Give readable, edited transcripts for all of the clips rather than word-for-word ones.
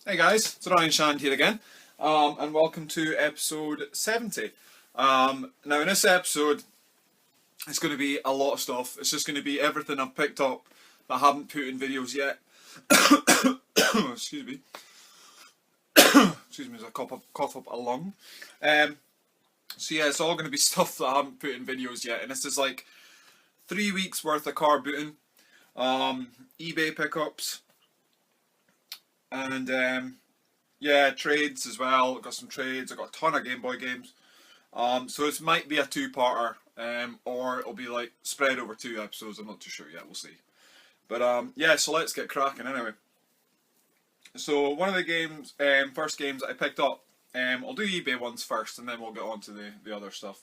Hey guys, it's Ryan Shand here again, and welcome to episode 70. Now in this episode, it's going to be a lot of stuff. It's just going to be everything I've picked up that I haven't put in videos yet. Excuse me. Excuse me as I cough up a lung. So yeah, it's all going to be stuff that I haven't put in videos yet, and this is like 3 weeks worth of car booting, eBay pickups, and yeah, trades as well. I've got some trades. I've got a ton of Game Boy games. So this might be a two-parter, or it'll be like spread over 2 episodes. I'm not too sure yet. We'll see. But yeah, so let's get cracking anyway. So one of the games, first games that I picked up, I'll do eBay ones first, and then we'll get on to the other stuff.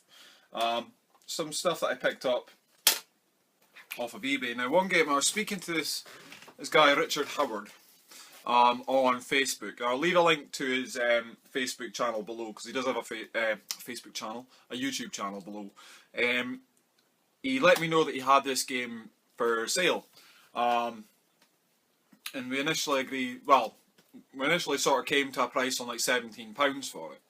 Some stuff that I picked up off of eBay. Now, one game I was speaking to this guy Richard Howard. On Facebook. I'll leave a link to his Facebook channel below because he does have a Facebook channel, a YouTube channel below. He let me know that he had this game for sale, and we initially agreed. Well, we initially sort of came to a price on like £17 for it,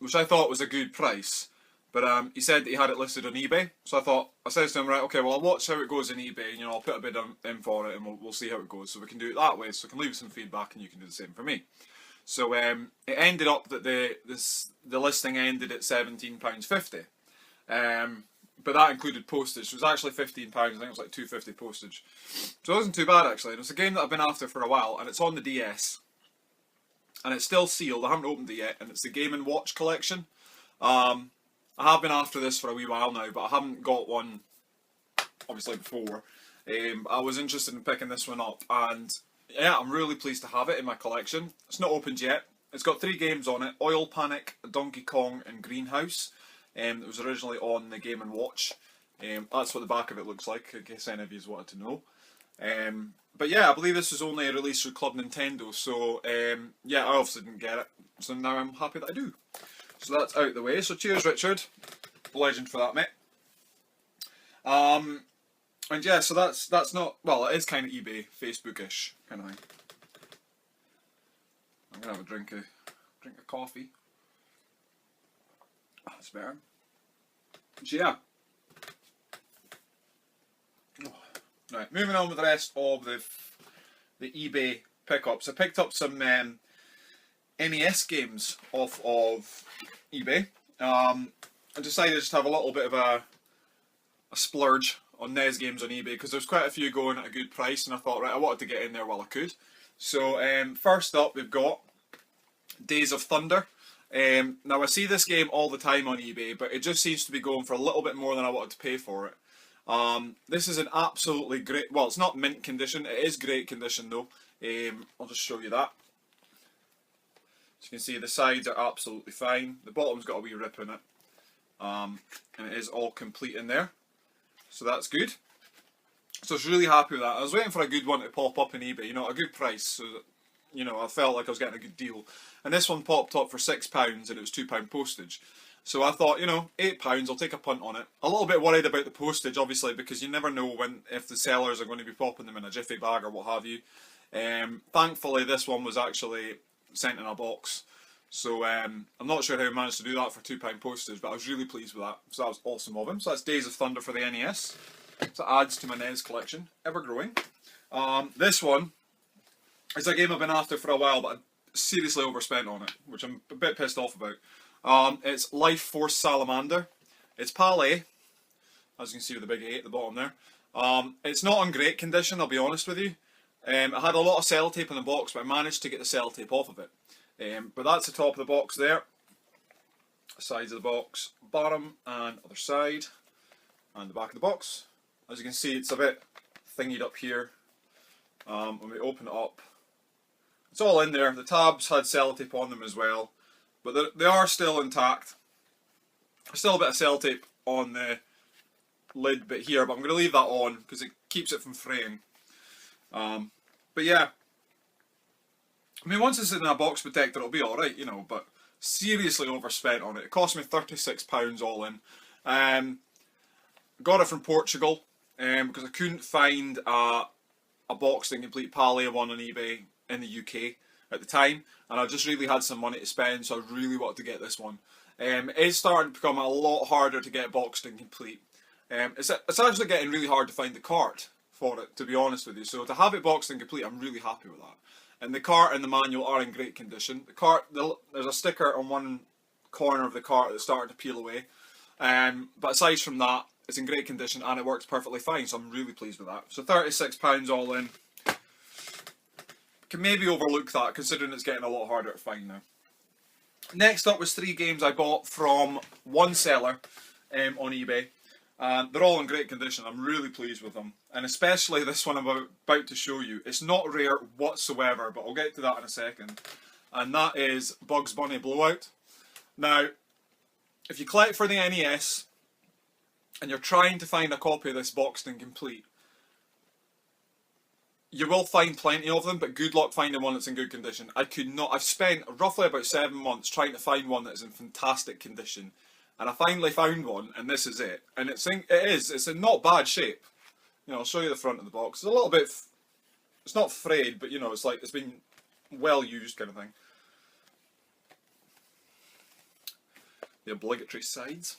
which I thought was a good price. But he said that he had it listed on eBay, so I said to him, right, okay, well I'll watch how it goes in eBay, and I'll put a bid in for it, and we'll see how it goes. So we can do it that way, so I can leave some feedback, and you can do the same for me. So it ended up that the listing ended at £17.50, but that included postage. So it was actually £15. I think it was like £2.50 postage. So it wasn't too bad actually. And it's a game that I've been after for a while, and it's on the DS, and it's still sealed. I haven't opened it yet, and it's the Game and Watch collection. I have been after this for a wee while now, but I haven't got one, obviously, before. I was interested in picking this one up, and yeah, I'm really pleased to have it in my collection. It's not opened yet. It's got 3 games on it: Oil Panic, Donkey Kong, and Greenhouse. It was originally on the Game & Watch. That's what the back of it looks like, in case any of you wanted to know. But yeah, I believe this was only a release through Club Nintendo, so yeah, I obviously didn't get it. So now I'm happy that I do. So that's out the way. So cheers, Richard. Legend for that, mate. And yeah, so that's not, well, it is kind of eBay, Facebook-ish kind of thing. I'm gonna have a drink of coffee. That's better. So yeah. Right, moving on with the rest of the eBay pickups. I picked up some NES games off of eBay. I decided to just have a little bit of a splurge on NES games on eBay because there's quite a few going at a good price, and I thought, right, I wanted to get in there while I could. So first up, we've got Days of Thunder. Now I see this game all the time on eBay, but it just seems to be going for a little bit more than I wanted to pay for it. This is an absolutely great, well, it's not mint condition, it is great condition though. I'll just show you that. As you can see, the sides are absolutely fine. The bottom's got a wee rip in it. And it is all complete in there. So that's good. So I was really happy with that. I was waiting for a good one to pop up in eBay, a good price. So that, I felt like I was getting a good deal. And this one popped up for £6 and it was £2 postage. So I thought, £8, I'll take a punt on it. A little bit worried about the postage, obviously, because you never know if the sellers are going to be popping them in a jiffy bag or what have you. Thankfully, this one was actually sent in a box, so I'm not sure how he managed to do that for £2 postage, but I was really pleased with that, so that was awesome of him. So that's Days of Thunder for the NES, so it adds to my NES collection, ever growing. This one is a game I've been after for a while, but I seriously overspent on it, which I'm a bit pissed off about. It's Life Force Salamander. It's PAL A, as you can see with the big A at the bottom there. It's not in great condition, I'll be honest with you. I had a lot of sellotape in the box, but I managed to get the sellotape off of it. But that's the top of the box there. Sides of the box, bottom and other side, and the back of the box. As you can see, it's a bit thingied up here. When we open it up, it's all in there. The tabs had sellotape on them as well, but they are still intact. There's still a bit of sellotape on the lid bit here, but I'm going to leave that on because it keeps it from fraying. But yeah, I mean, once it's in a box protector, it'll be alright, but seriously overspent on it. It cost me £36 all in. Got it from Portugal, because I couldn't find a boxed and complete PAL A one on eBay in the UK. at the time, and I just really had some money to spend, so I really wanted to get this one. It's starting to become a lot harder to get boxed and complete. It's actually getting really hard to find the cart for it, to be honest with you. So to have it boxed and complete, I'm really happy with that. And the cart and the manual are in great condition. The cart, there's a sticker on one corner of the cart that's starting to peel away. But aside from that, it's in great condition and it works perfectly fine, so I'm really pleased with that. So £36 all in. Can maybe overlook that, considering it's getting a lot harder to find now. Next up was 3 games I bought from one seller on eBay. They're all in great condition. I'm really pleased with them. And especially this one I'm about to show you. It's not rare whatsoever, but I'll get to that in a second. And that is Bugs Bunny Blowout. Now, if you collect for the NES and you're trying to find a copy of this boxed and complete, you will find plenty of them, but good luck finding one that's in good condition. I've spent roughly about 7 months trying to find one that is in fantastic condition. And I finally found one, and this is it. And it's in not bad shape. You know, I'll show you the front of the box. It's a little bit, it's not frayed, but you know, it's like it's been well used kind of thing. The obligatory sides.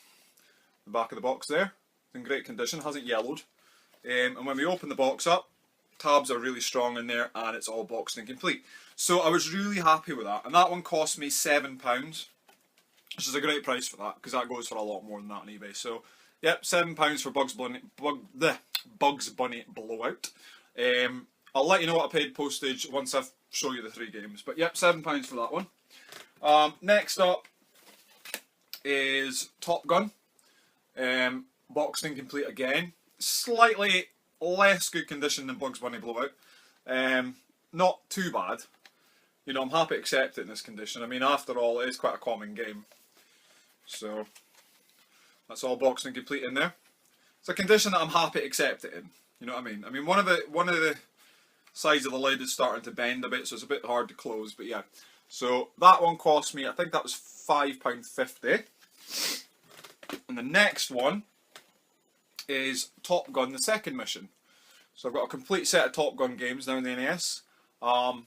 The back of the box there, it's in great condition, hasn't yellowed. And when we open the box up, tabs are really strong in there, and it's all boxed and complete. So I was really happy with that, and that one cost me £7, which is a great price for that, because that goes for a lot more than that on eBay. So, yep, £7 for Bugs Bunny Blowout. I'll let you know what I paid postage once I show you the 3 games. But yep, £7 for that one. Next up is Top Gun. Boxed and complete again. Slightly less good condition than Bugs Bunny Blowout. Not too bad. You know, I'm happy to accept it in this condition. I mean, after all, it is quite a common game. So, that's all boxed and complete in there. It's a condition that I'm happy to accept it in. You know what I mean? I mean, one of the sides of the lid is starting to bend a bit, so it's a bit hard to close, but yeah. So, that one cost me, I think that was £5.50. And the next one is Top Gun, the second mission. So I've got a complete set of Top Gun games now in the NES. I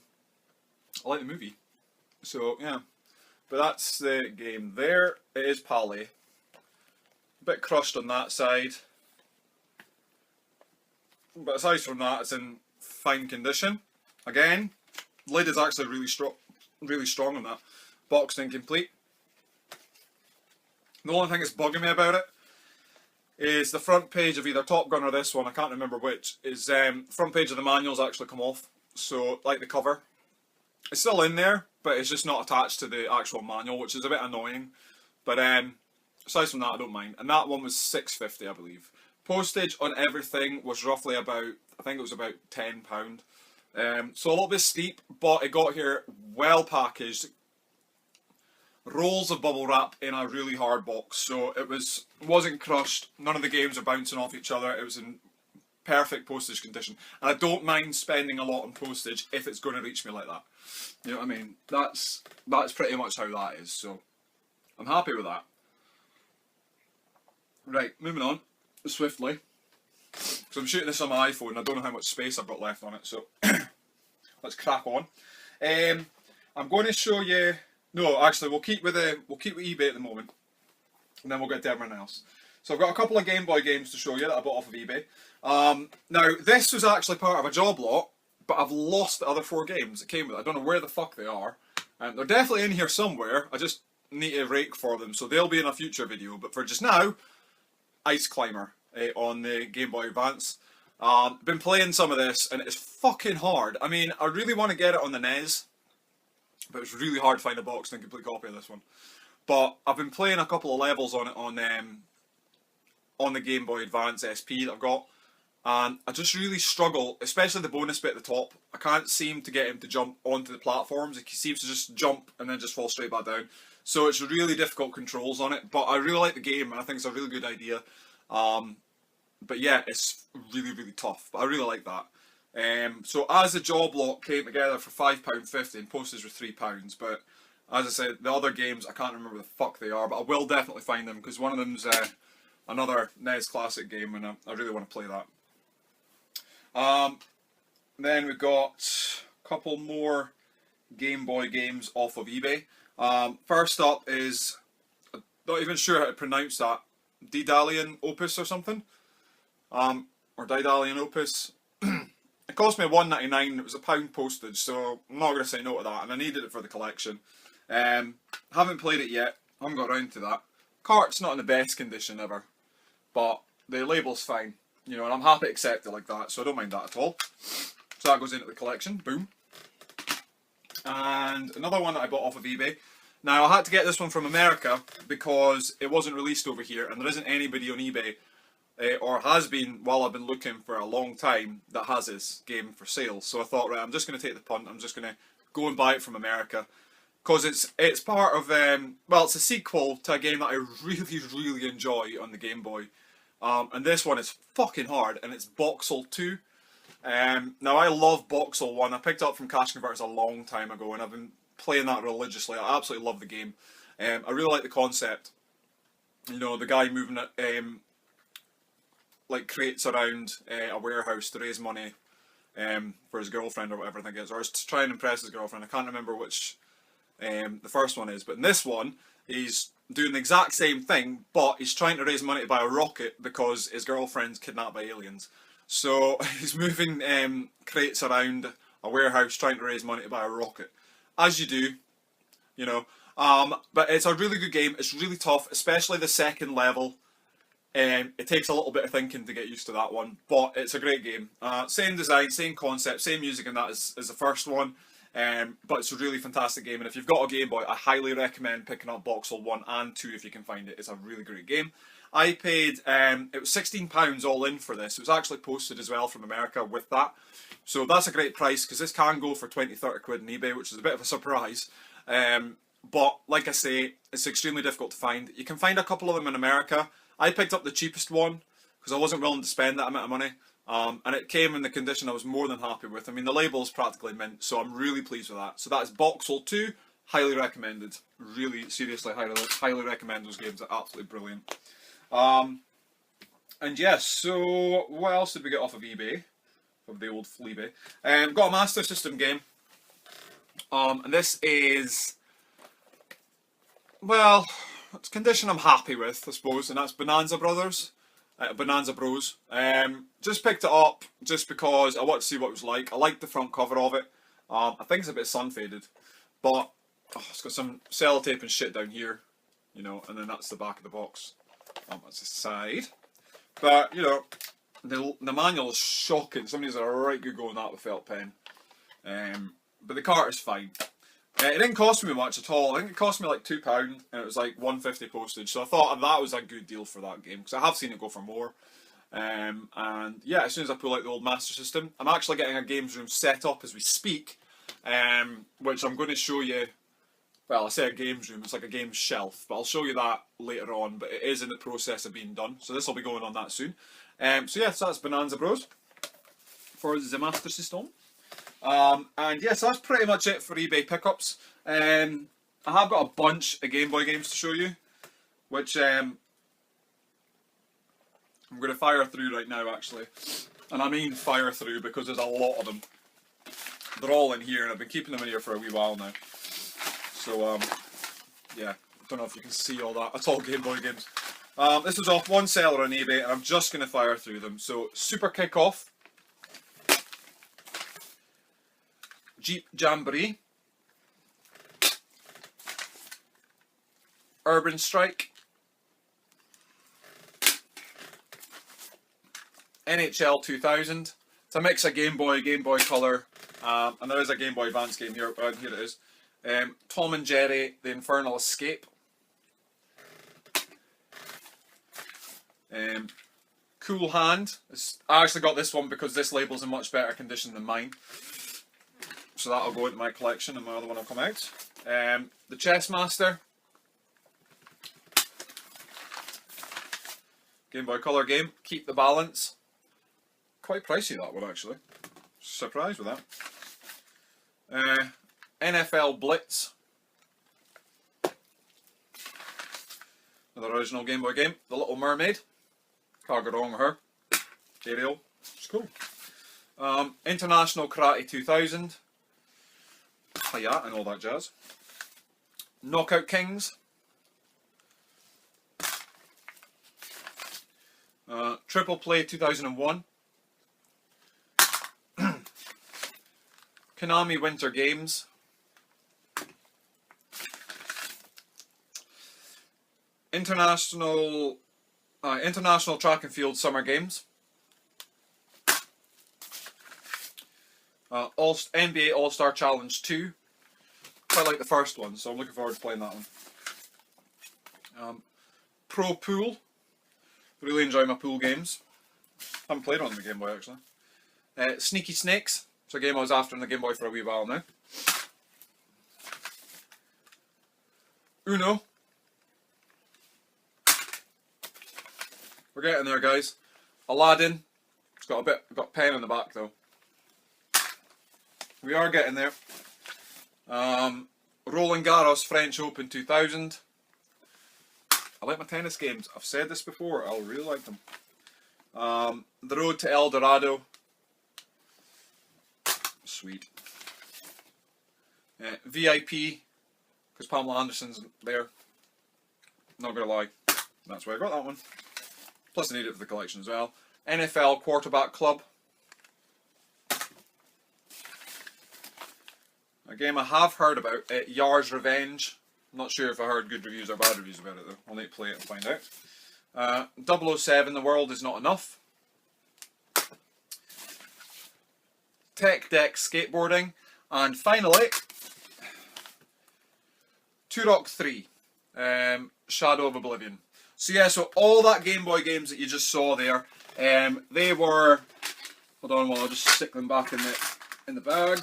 like the movie. So, yeah. But that's the game there. It is Pally. A bit crushed on that side. But aside from that, it's in fine condition. Again, lid is actually really strong on that. Boxed and complete. The only thing that's bugging me about it is the front page of either Top Gun or this one, I can't remember which, is front page of the manual's actually come off. So, like the cover. It's still in there, but it's just not attached to the actual manual, which is a bit annoying. But aside from that, I don't mind. And that one was £6.50, I believe. Postage on everything was roughly about, I think it was about £10. So a little bit steep, but it got here well packaged. Rolls of bubble wrap in a really hard box, so it wasn't crushed. None of the games are bouncing off each other. It was in perfect postage condition, and I don't mind spending a lot on postage if it's going to reach me like that. You know what I mean? That's pretty much how that is. So I'm happy with that. Right, moving on swiftly, because I'm shooting this on my iPhone. I don't know how much space I've got left on it, so let's crack on. I'm going to show you. No, actually, we'll keep with eBay at the moment, and then we'll get to everyone else. So I've got a couple of Game Boy games to show you that I bought off of eBay. Now, this was actually part of a job lot, but I've lost the other 4 games that came with it. I don't know where the fuck they are. They're definitely in here somewhere. I just need to rake for them, so they'll be in a future video. But for just now, Ice Climber on the Game Boy Advance. Been playing some of this, and it's fucking hard. I mean, I really want to get it on the NES, but it's really hard to find a boxed and complete copy of this one. But I've been playing a couple of levels on it on the Game Boy Advance SP that I've got, and I just really struggle, especially the bonus bit at the top. I can't seem to get him to jump onto the platforms. He seems to just jump and then just fall straight back down. So it's really difficult controls on it, but I really like the game and I think it's a really good idea. But yeah, it's really, really tough, but I really like that. So as the job lot came together for £5.50 and postage were £3, but as I said, the other games, I can't remember the fuck they are, but I will definitely find them, because one of them's another NES Classic game, and I really want to play that. Then we've got a couple more Game Boy games off of eBay. First up is, I'm not even sure how to pronounce that, Daedalian Opus or something, or Daedalian Opus. It cost me $1.99. It was £1 postage, so I'm not going to say no to that, and I needed it for the collection. Haven't played it yet. Haven't got around to that. Cart's not in the best condition ever, but the label's fine, you know, and I'm happy to accept it like that, so I don't mind that at all. So that goes into the collection. Boom. And another one that I bought off of eBay. Now, I had to get this one from America because it wasn't released over here, and there isn't anybody on eBay, or has been while I've been looking for a long time, that has this game for sale. So I thought, right, I'm just going to take the punt. I'm just going to go and buy it from America. Because it's part of, well, it's a sequel to a game that I really enjoy on the Game Boy. And this one is fucking hard, and it's Boxel 2. Now, I love Boxel 1. I picked it up from Cash Converters a long time ago, and I've been playing that religiously. I absolutely love the game. I really like the concept. You know, the guy moving it, like crates around a warehouse to raise money for his girlfriend or whatever I think it is, or to try and impress his girlfriend. I can't remember which the first one is, but in this one he's doing the exact same thing, but he's trying to raise money to buy a rocket because his girlfriend's kidnapped by aliens. So he's moving crates around a warehouse trying to raise money to buy a rocket, as you do, you know. But it's a really good game. It's really tough, especially the second level. It takes a little bit of thinking to get used to that one, but it's a great game. Same design, same concept, same music and that as the first one. But it's a really fantastic game, and if you've got a Game Boy, I highly recommend picking up Boxel 1 and 2 if you can find it. It's a really great game. I paid, it was £16 all in for this. It was actually posted as well from America with that. So that's a great price, because this can go for 20-30 quid on eBay, which is a bit of a surprise. But like I say, it's extremely difficult to find. You can find a couple of them in America. I picked up the cheapest one, because I wasn't willing to spend that amount of money. And it came in the condition I was more than happy with. I mean, the label is practically mint, so I'm really pleased with that. So that is Boxel 2, highly recommended. Really, seriously, highly recommend those games. They're absolutely brilliant. And yes, so what else did we get off of eBay? Of the old Fleabay. Got a Master System game. And this is, well, it's a condition I'm happy with, I suppose, and that's Bonanza Brothers. Bonanza Bros. Just picked it up just because I wanted to see what it was like. I liked the front cover of it. I think it's a bit sun faded, but it's got some sellotape and shit down here, you know, and then that's the back of the box. That's the side. But you know, the manual is shocking. Somebody's a right good go on that with felt pen. But the cart is fine. It didn't cost me much at all. I think it cost me like £2 and it was like £1.50 postage. So I thought that was a good deal for that game, because I have seen it go for more. And yeah, as soon as I pull out the old Master System, I'm actually getting a games room set up as we speak, which I'm going to show you. Well, I say a games room, it's like a games shelf, but I'll show you that later on. But it is in the process of being done, so this will be going on that soon. So yeah, so that's Bonanza Bros for the Master System. And yes, that's pretty much it for eBay pickups. I have got a bunch of Game Boy games to show you, which I'm going to fire through right now, actually. And I mean fire through because there's a lot of them. They're all in here, and I've been keeping them in here for a wee while now. So, yeah, I don't know if you can see all that. That's all Game Boy games. This was off one seller on eBay, and I'm just going to fire through them. So, Super Kickoff. Jeep Jamboree, Urban Strike, NHL 2000. It's a mix of Game Boy Color, and there is a Game Boy Advance game here. Here it is. Tom and Jerry: The Infernal Escape. Cool Hand. I actually got this one because this label's in much better condition than mine. So that'll go into my collection and my other one will come out. The Chess Master. Game Boy Color game. Keep the Balance. Quite pricey, that one, actually. Surprised with that. NFL Blitz. Another original Game Boy game. The Little Mermaid. Can't go wrong with her. Ariel. It's cool. International Karate 2000. Hiya and all that jazz. Knockout Kings. Triple Play 2001. Konami Winter Games. International Track and Field Summer Games. NBA All-Star Challenge 2. Quite like the first one, so I'm looking forward to playing that one. Pro Pool. Really enjoy my pool games. Haven't played on the Game Boy actually. Sneaky Snakes. It's a game I was after on the Game Boy for a wee while now. Uno. We're getting there, guys. Aladdin. It's got got pen on the back though. We are getting there. Roland Garros French Open 2000. I like my tennis games. I've said this before. I really like them. The Road to El Dorado. Sweet. VIP, because Pamela Anderson's there. Not gonna lie, that's why I got that one. Plus I need it for the collection as well. NFL Quarterback Club. A game I have heard about, Yar's Revenge. I'm not sure if I heard good reviews or bad reviews about it though. I'll need to play it and find out. 007, The World Is Not Enough. Tech Deck Skateboarding. And finally, Turok 3, Shadow of Oblivion. So yeah, so all that Game Boy games that you just saw there, they were, hold on while I'll just stick them back in the bag,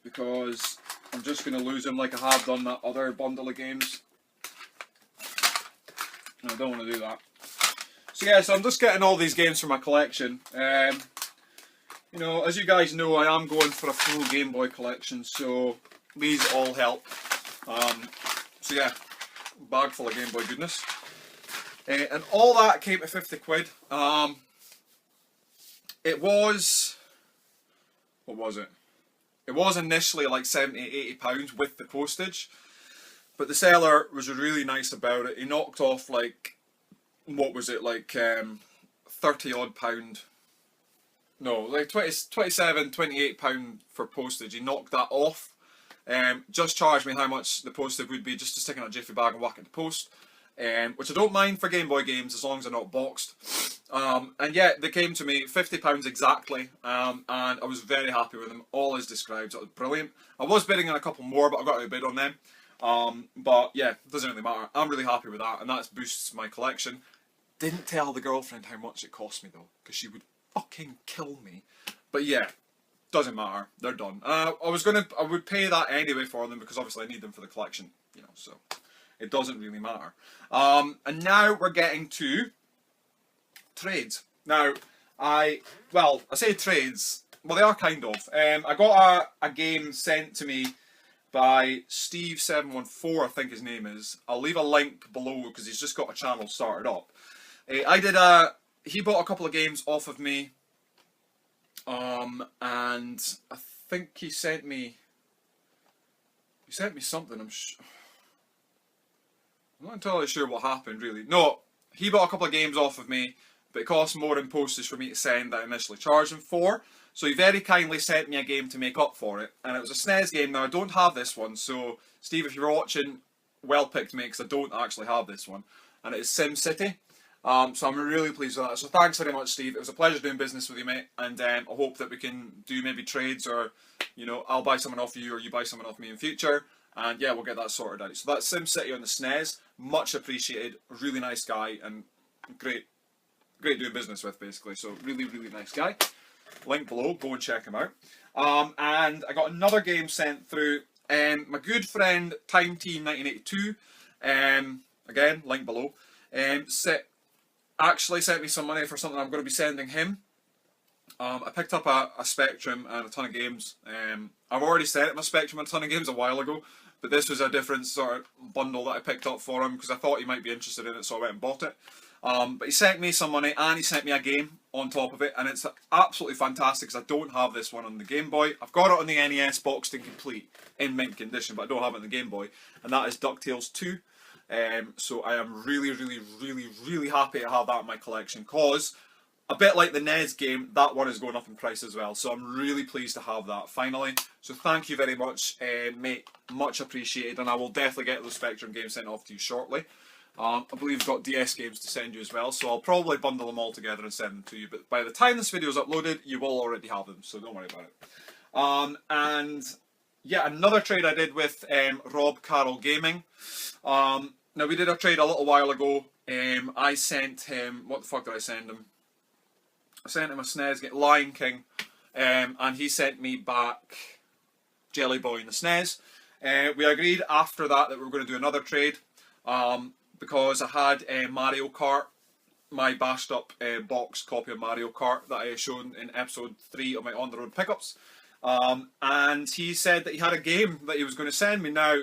because I'm just going to lose them like I have done that other bundle of games. And I don't want to do that. So yeah, so I'm just getting all these games for my collection. You know, as you guys know, I am going for a full Game Boy collection, so these all help. So yeah, bag full of Game Boy goodness. And all that came to 50 quid. It was, what was it? It was initially like 70, 80 pounds with the postage, but the seller was really nice about it. He knocked off like, what was it, like 30 odd pound. No, like 27, 28 pound for postage. He knocked that off. Just charged me how much the postage would be just to stick in a jiffy bag and whack it to post. Which I don't mind for Game Boy games as long as they're not boxed. And yeah, they came to me £50 exactly, and I was very happy with them, all as described. It was brilliant. I was bidding on a couple more, but I got a bid on them. But yeah, it doesn't really matter. I'm really happy with that, and that boosts my collection. Didn't tell the girlfriend how much it cost me though, because she would fucking kill me. But yeah, doesn't matter. They're done. I would pay that anyway for them because obviously I need them for the collection, you know. So it doesn't really matter. And now we're getting to trades. Now, I say trades. Well, they are kind of. I got a game sent to me by Steve714, I think his name is. I'll leave a link below because he's just got a channel started up. He bought a couple of games off of me, and I think he sent me something. I'm not entirely sure what happened really. No, he bought a couple of games off of me, but it cost more in postage for me to send than I initially charged him for. So he very kindly sent me a game to make up for it, and it was a SNES game. Now I don't have this one, so Steve, if you're watching, well picked me, because I don't actually have this one, and it is SimCity. So I'm really pleased with that. So thanks very much, Steve. It was a pleasure doing business with you, mate. And I hope that we can do maybe trades, or you know, I'll buy someone off you, or you buy someone off me in future. And yeah, we'll get that sorted out. So that's SimCity on the SNES. Much appreciated. Really nice guy, and great doing business with, basically. So really, really nice guy. Link below. Go and check him out. And I got another game sent through. My good friend Time Team 1982. Again, link below. Actually sent me some money for something I'm going to be sending him. I picked up a Spectrum and a ton of games. I've already sent him a Spectrum and a ton of games a while ago, but this was a different sort of bundle that I picked up for him because I thought he might be interested in it, so I went and bought it. But he sent me some money and he sent me a game on top of it, and it's absolutely fantastic because I don't have this one on the Game Boy. I've got it on the NES boxed and complete in mint condition, but I don't have it on the Game Boy, and that is DuckTales 2. So I am really, really, really, really happy to have that in my collection because, a bit like the NES game, that one is going up in price as well. So I'm really pleased to have that finally. So thank you very much, mate. Much appreciated, and I will definitely get those Spectrum games sent off to you shortly. I believe we've got DS games to send you as well, so I'll probably bundle them all together and send them to you. But by the time this video is uploaded, you will already have them, so don't worry about it. And yeah, another trade I did with Rob Carroll Gaming. Now we did a trade a little while ago. I sent him, what the fuck did I send him? I sent him a SNES, Lion King, and he sent me back Jelly Boy and the SNES. We agreed after that we were going to do another trade. Because I had Mario Kart, my bashed up box copy of Mario Kart that I had shown in episode 3 of my On The Road Pickups. And he said that he had a game that he was going to send me. Now,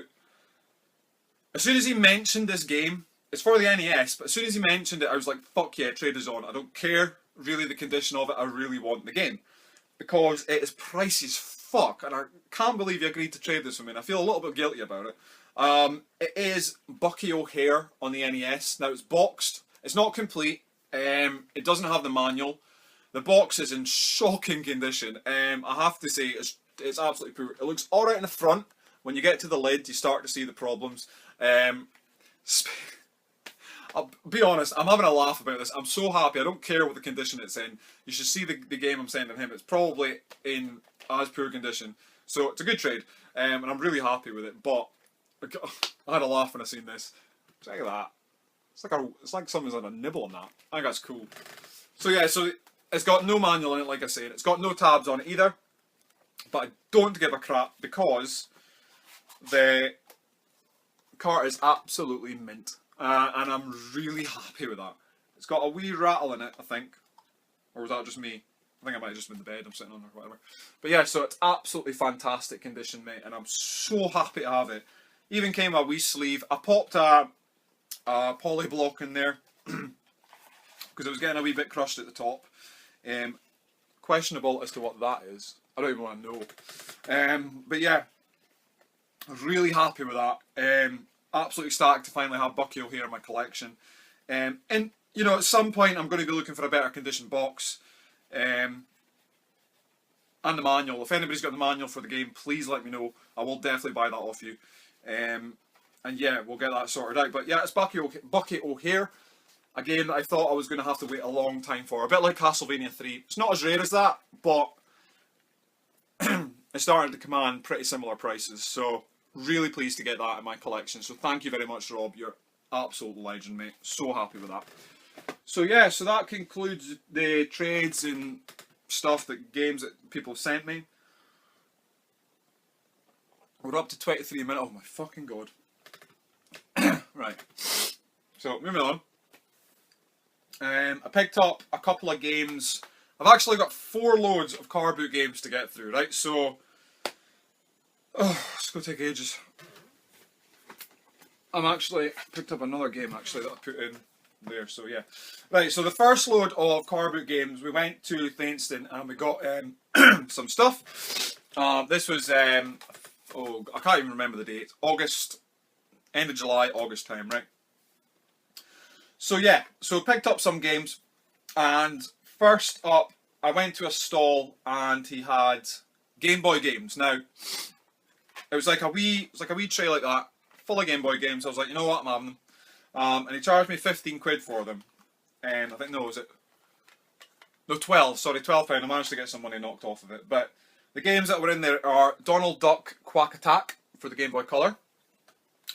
as soon as he mentioned this game, it's for the NES, but as soon as he mentioned it, I was like, fuck yeah, trade is on. I don't care really the condition of it, I really want the game. Because it is pricey as fuck, and I can't believe you agreed to trade this with me, and I feel a little bit guilty about it. It is Bucky O'Hare on the NES. Now it's boxed. It's not complete. It doesn't have the manual. The box is in shocking condition. I have to say it's absolutely poor. It looks alright in the front. When you get to the lid, you start to see the problems. I'll be honest, I'm having a laugh about this. I'm so happy. I don't care what the condition it's in. You should see the game I'm sending him. It's probably in as poor condition. So it's a good trade. And I'm really happy with it. But I had a laugh when I seen this. Check that. It's like someone's had a nibble on that. I think that's cool. So yeah, so it's got no manual in it, like I said. It's got no tabs on it either. But I don't give a crap because the cart is absolutely mint. And I'm really happy with that. It's got a wee rattle in it, I think. Or was that just me? I think I might have just been in the bed I'm sitting on or whatever. But yeah, so it's absolutely fantastic condition, mate. And I'm so happy to have it. Even came a wee sleeve. I popped a poly block in there because it was getting a wee bit crushed at the top. Questionable as to what that is. I don't even want to know. But yeah, really happy with that. Absolutely ecstatic to finally have Bucky O'Hare in my collection. And you know, at some point I'm going to be looking for a better condition box. And the manual. If anybody's got the manual for the game, please let me know. I will definitely buy that off you. And yeah, we'll get that sorted out. But yeah, it's Bucky O'Hare. A game that I thought I was going to have to wait a long time for. A bit like Castlevania 3. It's not as rare as that, but it's starting to command pretty similar prices. So really pleased to get that in my collection. So thank you very much, Rob. You're absolute legend, mate. So happy with that. So yeah, so that concludes the trades and stuff, that games that people have sent me. We're up to 23 minutes. Oh my fucking god. Right. So moving on. I picked up a couple of games. I've actually got 4 loads of car boot games to get through, right? So it's going to take ages. I'm actually picked up another game actually that I put in there, so yeah. Right, so the first load of car boot games, we went to Thainston and we got some stuff. This was, I can't even remember the date. August, end of July, August time, right? So yeah, so picked up some games, and first up, I went to a stall and he had Game Boy games. Now, it was like a wee tray like that, full of Game Boy games. I was like, you know what, I'm having them. And he charged me 15 quid for them. And I think, no, was it? No, 12, sorry, £12. I managed to get some money knocked off of it. But the games that were in there are Donald Duck Quack Attack for the Game Boy Color.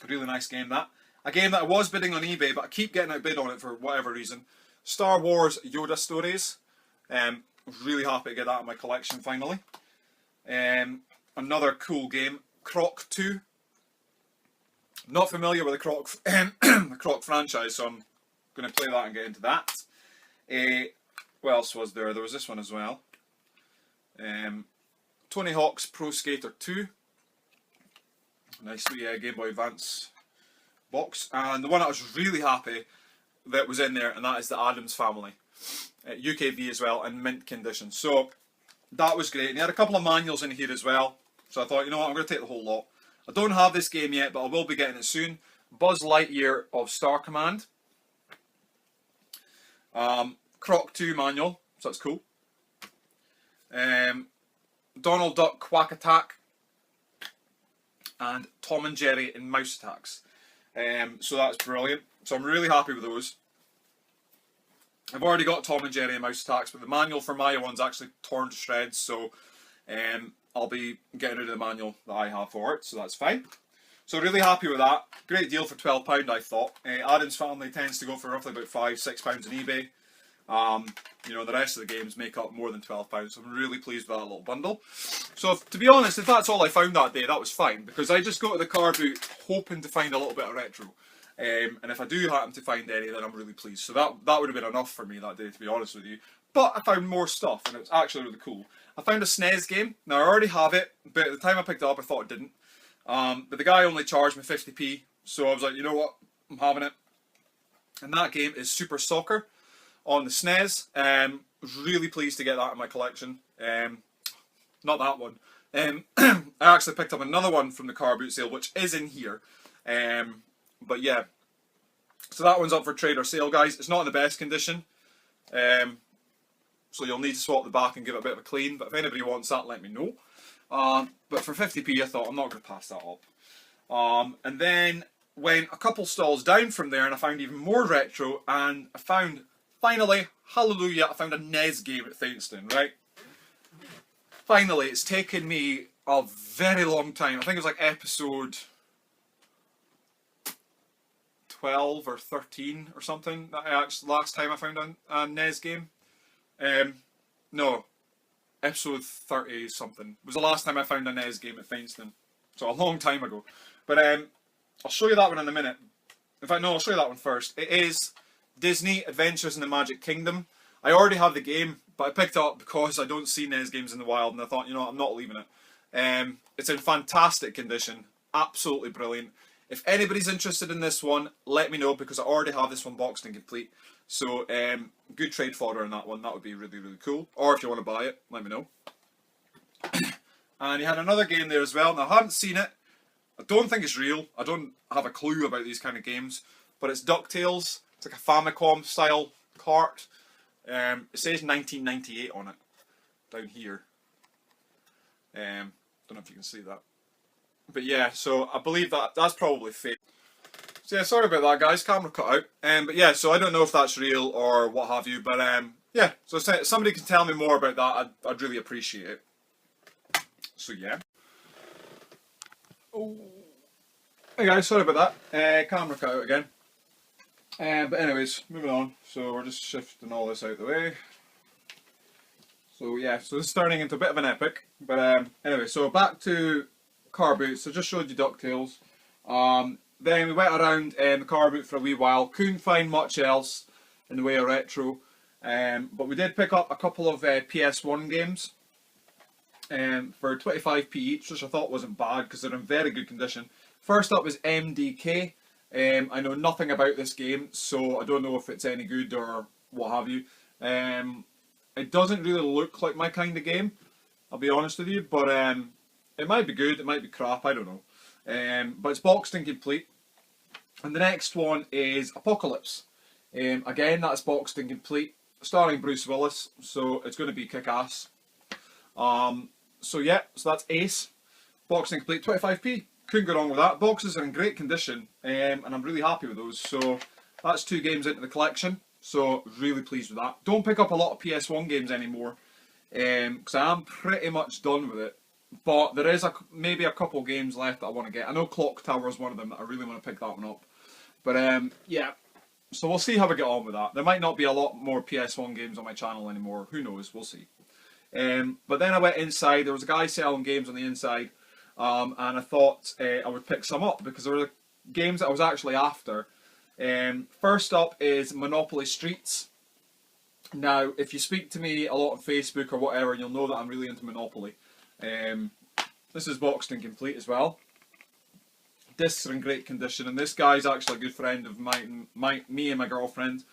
A really nice game, that. A game that I was bidding on eBay, but I keep getting outbid on it for whatever reason. Star Wars Yoda Stories. Really happy to get that in my collection finally. Another cool game, Croc 2. Not familiar with the Croc, the Croc franchise, so I'm going to play that and get into that. What else was there? There was this one as well. Tony Hawk's Pro Skater 2. Nice wee Game Boy Advance box. And the one I was really happy, that was in there, and that is the Addams Family. UKV as well, in mint condition. So that was great. And he had a couple of manuals in here as well. So I thought, you know what, I'm going to take the whole lot. I don't have this game yet, but I will be getting it soon. Buzz Lightyear of Star Command. Croc 2 manual, so that's cool. Donald Duck Quack Attack. And Tom and Jerry in Mouse Attacks. So that's brilliant. So I'm really happy with those. I've already got Tom and Jerry in Mouse Attacks, but the manual for my one's actually torn to shreds, so I'll be getting rid of the manual that I have for it, so that's fine. So really happy with that. Great deal for £12, I thought. Addams Family tends to go for roughly about £5-6 on eBay. You know, the rest of the games make up more than £12, so I'm really pleased with that little bundle. So to be honest, if that's all I found that day, that was fine, because I just go to the car boot hoping to find a little bit of retro. And if I do happen to find any, then I'm really pleased. So that would have been enough for me that day, to be honest with you. But I found more stuff, and it was actually really cool. I found a SNES game. Now, I already have it, but at the time I picked it up, I thought it didn't. But the guy only charged me 50p, so I was like, you know what, I'm having it. And that game is Super Soccer on the SNES. Was really pleased to get that in my collection. Not that one. I actually picked up another one from the car boot sale, which is in here. But yeah, so that one's up for trade or sale, guys. It's not in the best condition, so you'll need to swap the back and give it a bit of a clean. But if anybody wants that, let me know. But for 50p, I thought I'm not going to pass that up. And then went a couple stalls down from there, and I found even more retro. And I found, finally, hallelujah, I found a NES game at Thainston, right? Finally, it's taken me a very long time. I think it was like episode 12 or 13 or something that I actually, last time I found a NES game. No, episode 30 something was the last time I found a NES game at Thainston. So a long time ago. But I'll show you that one in a minute. In fact, no, I'll show you that one first. It is Disney Adventures in the Magic Kingdom. I already have the game, but I picked it up because I don't see NES games in the wild, and I thought, you know what, I'm not leaving it. It's in fantastic condition. Absolutely brilliant. If anybody's interested in this one, let me know, because I already have this one boxed and complete. So, good trade fodder on that one. That would be really, really cool. Or if you want to buy it, let me know. And he had another game there as well. Now, I haven't seen it. I don't think it's real. I don't have a clue about these kind of games. But it's DuckTales. It's like a Famicom style cart. It says 1998 on it. Down here. Don't know if you can see that. But yeah, so I believe that's probably fake. So yeah, sorry about that, guys. Camera cut out. But yeah, so I don't know if that's real or what have you. But yeah, so if somebody can tell me more about that, I'd really appreciate it. So yeah. Oh. Hey guys, sorry about that. Camera cut out again. But anyways, moving on. So we're just shifting all this out of the way. So yeah, so this is turning into a bit of an epic. But anyway, so back to car boots. So just showed you DuckTales. Then we went around the car boot for a wee while. Couldn't find much else in the way of retro. But we did pick up a couple of PS1 games for 25p each, which I thought wasn't bad because they're in very good condition. First up was MDK. I know nothing about this game, so I don't know if it's any good or what have you. It doesn't really look like my kind of game, I'll be honest with you, but it might be good, it might be crap, I don't know. But it's boxed and complete. And the next one is Apocalypse. Again, that's boxed and complete, starring Bruce Willis, so it's going to be kick-ass. So yeah, so that's Ace, boxed and complete, 25p. Couldn't go wrong with that. Boxes are in great condition, and I'm really happy with those. So that's 2 games into the collection, so really pleased with that. Don't pick up a lot of PS1 games anymore, because I am pretty much done with it. But there is maybe a couple games left that I want to get. I know Clock Tower is one of them that I really want to pick that one up. But yeah, so we'll see how we get on with that. There might not be a lot more PS1 games on my channel anymore. Who knows? We'll see. But then I went inside. There was a guy selling games on the inside. And I thought I would pick some up because there were games that I was actually after. First up is Monopoly Streets. Now, if you speak to me a lot on Facebook or whatever, you'll know that I'm really into Monopoly. This is boxed and complete as well. Discs are in great condition, and this guy's actually a good friend of mine, me and my girlfriend.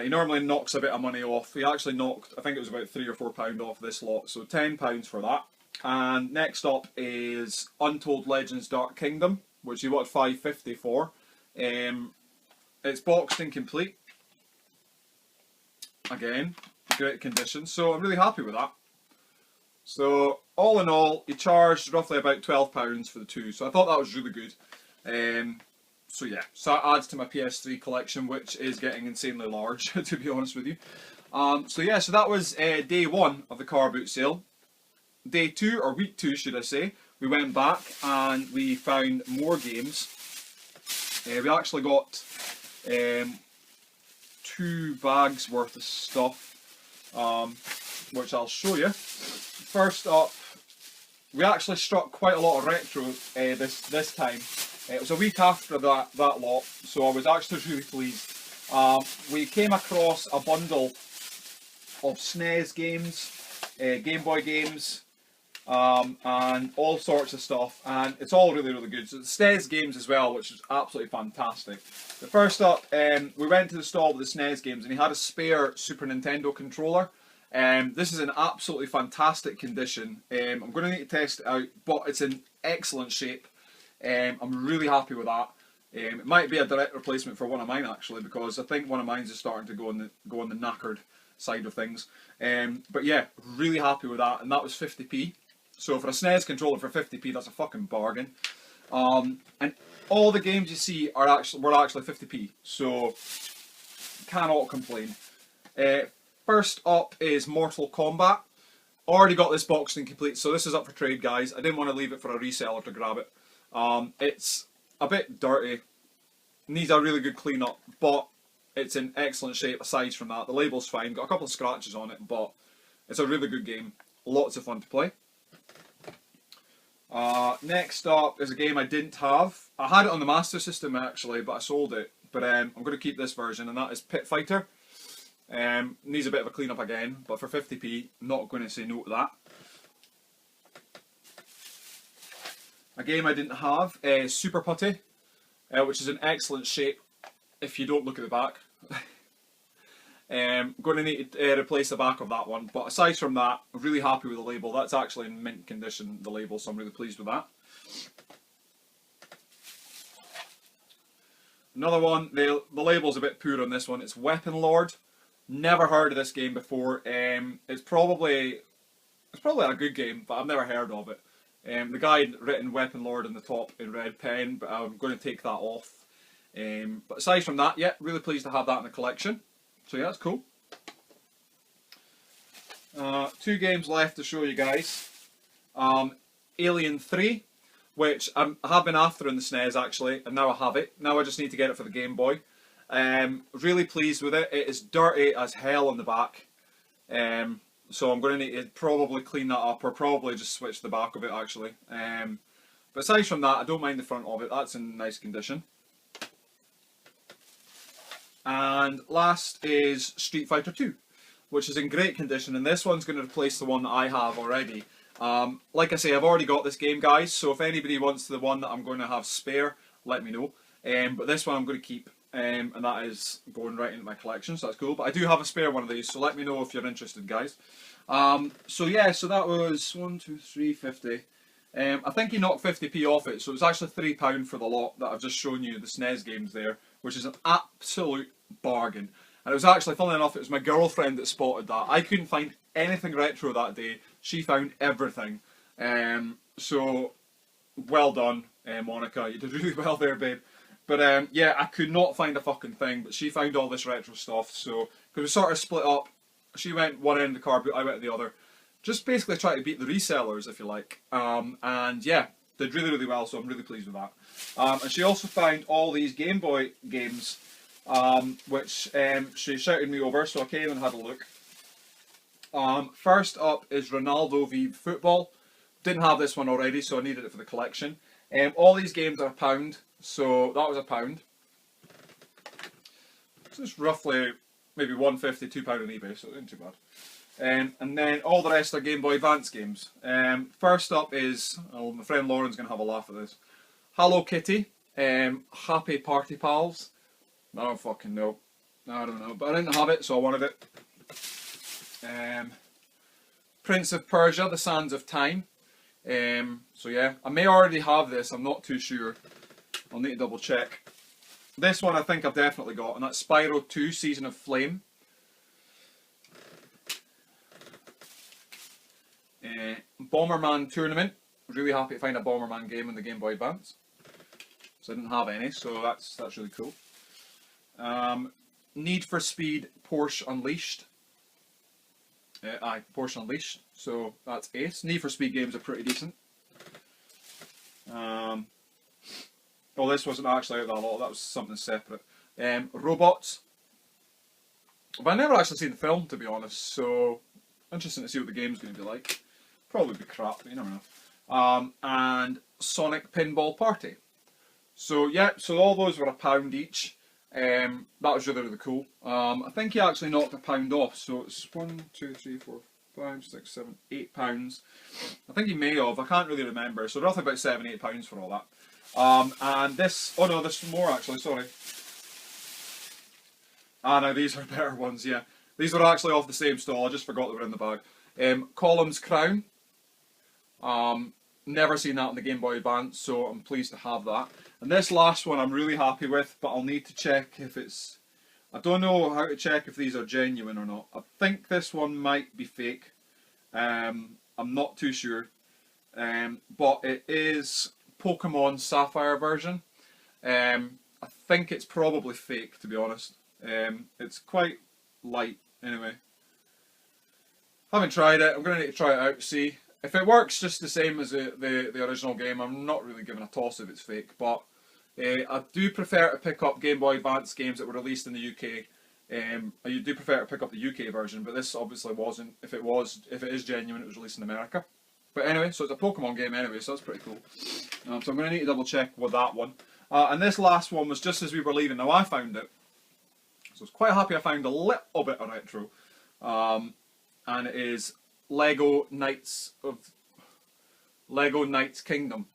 He normally knocks a bit of money off. He actually knocked, I think it was about £3 or £4 off this lot, so £10 for that. And next up is Untold Legends Dark Kingdom, which he wanted £5.50 for. It's boxed and complete. Again, great condition, so I'm really happy with that. So all in all, he charged roughly about £12 for the two, so I thought that was really good. So yeah, so that adds to my PS3 collection, which is getting insanely large, to be honest with you. So yeah, so that was day one of the car boot sale. Day two, or week two should I say, we went back and we found more games. We actually got 2 bags worth of stuff, which I'll show you. First up, we actually struck quite a lot of retro this time. It was a week after that lot, so I was actually really pleased. We came across a bundle of SNES games, Game Boy games, and all sorts of stuff, and it's all really, really good. So the SNES games as well, which is absolutely fantastic. The first up, we went to the stall with the SNES games, and he had a spare Super Nintendo controller. This is in absolutely fantastic condition. I'm going to need to test it out, but it's in excellent shape. I'm really happy with that. It might be a direct replacement for one of mine actually, because I think one of mine is starting to go on the knackered side of things. But yeah, really happy with that, and that was 50p. So for a SNES controller for 50p, that's a fucking bargain. And all the games you see were actually 50p, so cannot complain. First up is Mortal Kombat. Already got this boxed and complete, so this is up for trade, guys. I didn't want to leave it for a reseller to grab it. It's a bit dirty, needs a really good clean up, but it's in excellent shape aside from that. The label's fine, got a couple of scratches on it, but it's a really good game. Lots of fun to play. Next up is a game I didn't have. I had it on the Master System actually, but I sold it. But I'm going to keep this version, and that is Pit Fighter. Needs a bit of a clean up again, but for 50p, not going to say no to that. A game I didn't have is Super Putty, which is in excellent shape if you don't look at the back. Going to need to replace the back of that one, but aside from that, I'm really happy with the label. That's actually in mint condition, the label, so I'm really pleased with that. Another one, the label's a bit poor on this one. It's Weapon Lord. Never heard of this game before. It's probably a good game, but I've never heard of it. The guy had written Weapon Lord on the top in red pen, but I'm going to take that off. But aside from that, yeah, really pleased to have that in the collection. So yeah, that's cool. 2 games left to show you guys. Alien 3, which I have been after in the SNES actually, and now I have it. Now I just need to get it for the Game Boy. Really pleased with it. It is dirty as hell on the back. So I'm going to need to probably clean that up, or probably just switch the back of it actually. But aside from that, I don't mind the front of it. That's in nice condition. And last is Street Fighter 2, which is in great condition, and this one's going to replace the one that I have already. Like I say, I've already got this game, guys, so if anybody wants the one that I'm going to have spare, let me know. But this one I'm going to keep, and that is going right into my collection, so that's cool. But I do have a spare one of these, so let me know if you're interested, guys. So yeah, so that was 1, 2, 3, 50. I think he knocked 50p off it, so it was actually £3 for the lot that I've just shown you, the SNES games there, which is an absolute bargain. And it was actually, funnily enough, it was my girlfriend that spotted that. I couldn't find anything retro that day. She found everything. So, well done, Monica. You did really well there, babe. But yeah, I could not find a fucking thing, but she found all this retro stuff. So, because we sort of split up. She went one end of the car boot, I went the other. Just basically try to beat the resellers, if you like. And yeah, did really, really well, so I'm really pleased with that. And she also found all these Game Boy games, which she shouted me over, so I came and had a look. First up is Ronaldo v Football. Didn't have this one already, so I needed it for the collection. All these games are £1, so that was £1. So it's roughly maybe £1.50, £2 on eBay, so it isn't too bad. And then all the rest are Game Boy Advance games. First up is, my friend Lauren's going to have a laugh at this, Hello Kitty, Happy Party Pals. I don't fucking know. I don't know, but I didn't have it, so I wanted it. Prince of Persia, The Sands of Time. So yeah, I may already have this, I'm not too sure. I'll need to double check. This one I think I've definitely got, and that's Spyro 2, Season of Flame. Bomberman Tournament. Really happy to find a Bomberman game in the Game Boy Advance. So I didn't have any, so that's really cool. Need for Speed Porsche Unleashed. Porsche Unleashed. So that's ace. Need for Speed games are pretty decent. Oh, this wasn't actually out that lot. That was something separate. Robots. But I never actually seen the film, to be honest. So interesting to see what the game's going to be like. Probably be crap, but you never know. And Sonic Pinball Party. So yeah, so all those were £1 each. That was really cool. I think he actually knocked £1 off, so it's 1, 2, 3, 4, 5, 6, 7, £8. I think he may have, I can't really remember, so roughly about £7, £8 for all that. And this, oh no, there's more actually, sorry. Ah no, these are better ones, yeah. These were actually off the same stall, I just forgot they were in the bag. Column's Crown. Never seen that on the Game Boy Advance, so I'm pleased to have that. And this last one I'm really happy with, but I'll need to check if it's... I don't know how to check if these are genuine or not. I think this one might be fake. I'm not too sure. But it is Pokemon Sapphire version. I think it's probably fake, to be honest. It's quite light, anyway. Haven't tried it. I'm going to need to try it out to see. If it works just the same as the original game, I'm not really giving a toss if it's fake, but I do prefer to pick up Game Boy Advance games that were released in the UK. I do prefer to pick up the UK version, but this obviously wasn't. If it is genuine, it was released in America. But anyway, so it's a Pokemon game anyway, so that's pretty cool. So I'm going to need to double check with that one. And this last one was just as we were leaving. Now I found it, so I was quite happy I found a little bit of retro. And it is Lego Knights Kingdom,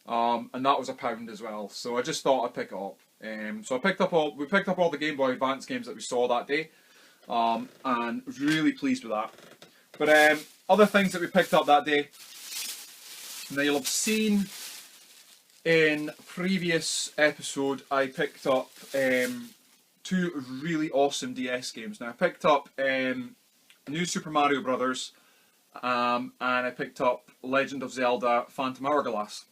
and that was £1 as well. So I just thought I'd pick it up. So we picked up all the Game Boy Advance games that we saw that day, and really pleased with that. But other things that we picked up that day, now you'll have seen in previous episode, I picked up 2 really awesome DS games. Now I picked up New Super Mario Brothers. And I picked up Legend of Zelda Phantom Hourglass.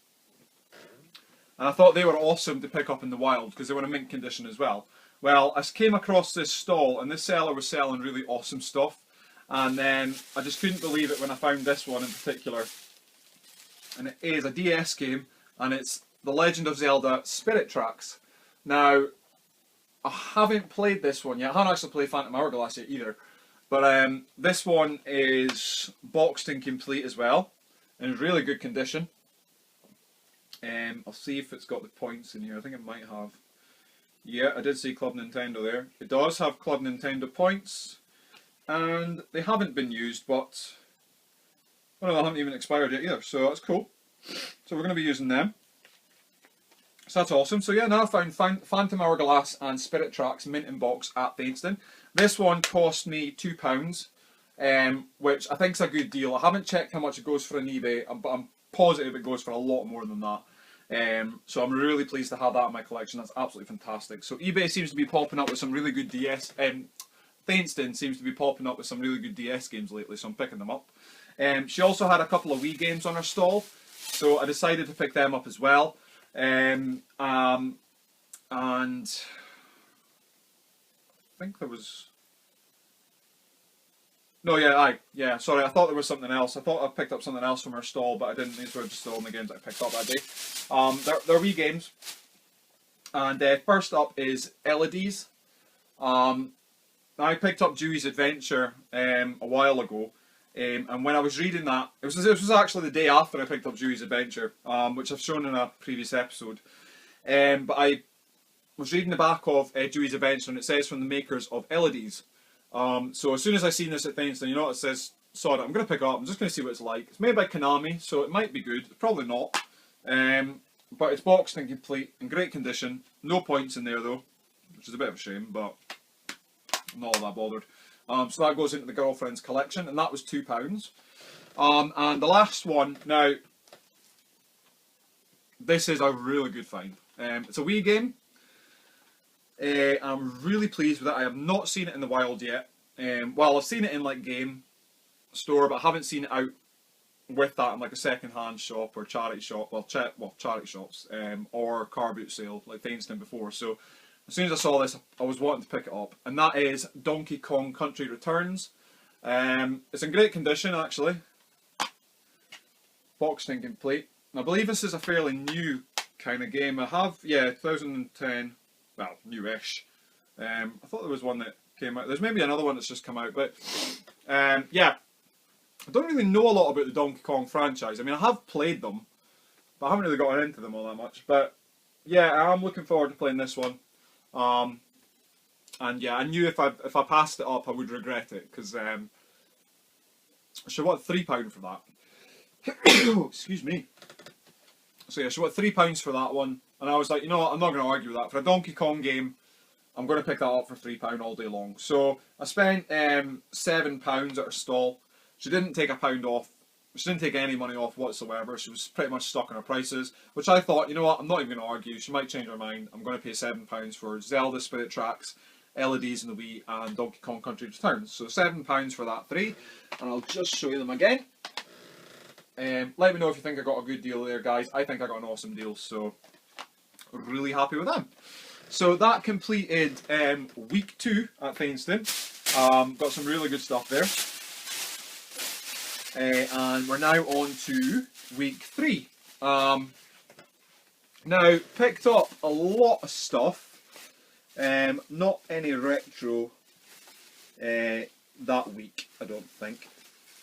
And I thought they were awesome to pick up in the wild because they were in mint condition as well. Well, I came across this stall and this seller was selling really awesome stuff. And then I just couldn't believe it when I found this one in particular. And it is a DS game and it's The Legend of Zelda Spirit Tracks. Now, I haven't played this one yet. I haven't actually played Phantom Hourglass yet either. But this one is boxed and complete as well, in really good condition. I'll see if it's got the points in here. I think it might have. Yeah, I did see Club Nintendo there. It does have Club Nintendo points, and they haven't been used, but well, they haven't even expired yet either, so that's cool. So we're going to be using them. So that's awesome. So yeah, now I found Phantom Hourglass and Spirit Tracks mint in box at Thainstone. This one cost me £2, which I think is a good deal. I haven't checked how much it goes for on eBay, but I'm positive it goes for a lot more than that. So I'm really pleased to have that in my collection. That's absolutely fantastic. So eBay seems to be popping up with some really good DS. Thainstone seems to be popping up with some really good DS games lately, so I'm picking them up. She also had a couple of Wii games on her stall, so I decided to pick them up as well. And I think there was... No, yeah, sorry, I thought there was something else. I thought I picked up something else from her stall, but I didn't. These were just the only games that I picked up that day. They're Wii games. And first up is Elodie's. I picked up Dewey's Adventure a while ago. And when I was reading that, this was actually the day after I picked up Dewey's Adventure, which I've shown in a previous episode. But I was reading the back of Dewey's Adventure, and it says from the makers of Elodie's. So as soon as I seen this at Thainstone, you know what it says, sod it, I'm going to pick it up, I'm just going to see what it's like. It's made by Konami, so it might be good, probably not. but it's boxed and complete, in great condition. No points in there though, which is a bit of a shame, but I'm not all that bothered. So that goes into the girlfriend's collection, and that was £2. And the last one, now, this is a really good find. It's a Wii game. I'm really pleased with it. I have not seen it in the wild yet. Well, I've seen it in like game store, but I haven't seen it out with that in like a second-hand shop or charity shop. Well, charity shops or car boot sale like Fainston before. So as soon as I saw this, I was wanting to pick it up, and that is Donkey Kong Country Returns. It's in great condition actually, boxed and complete. And I believe this is a fairly new kind of game. I have, yeah, 2010, well, newish. I thought there was one that came out. There's maybe another one that's just come out, but yeah. I don't really know a lot about the Donkey Kong franchise. I mean, I have played them, but I haven't really gotten into them all that much. But yeah, I'm looking forward to playing this one. And yeah, I knew if I passed it up, I would regret it, because I should want £3 for that. Excuse me. So yeah, I should want £3 for that one. And I was like, you know what, I'm not going to argue with that. For a Donkey Kong game, I'm going to pick that up for £3 all day long. So I spent £7 at her stall. She didn't take £1 off. She didn't take any money off whatsoever. She was pretty much stuck on her prices, which I thought, you know what, I'm not even going to argue. She might change her mind. I'm going to pay £7 for Zelda Spirit Tracks, LEDs in the Wii, and Donkey Kong Country Returns. So £7 for that three, and I'll just show you them again. Let me know if you think I got a good deal there, guys. I think I got an awesome deal, so really happy with them. So that completed week 2 at Fainston. Got some really good stuff there. And we're now on to week 3. Now, picked up a lot of stuff, not any retro that week, I don't think.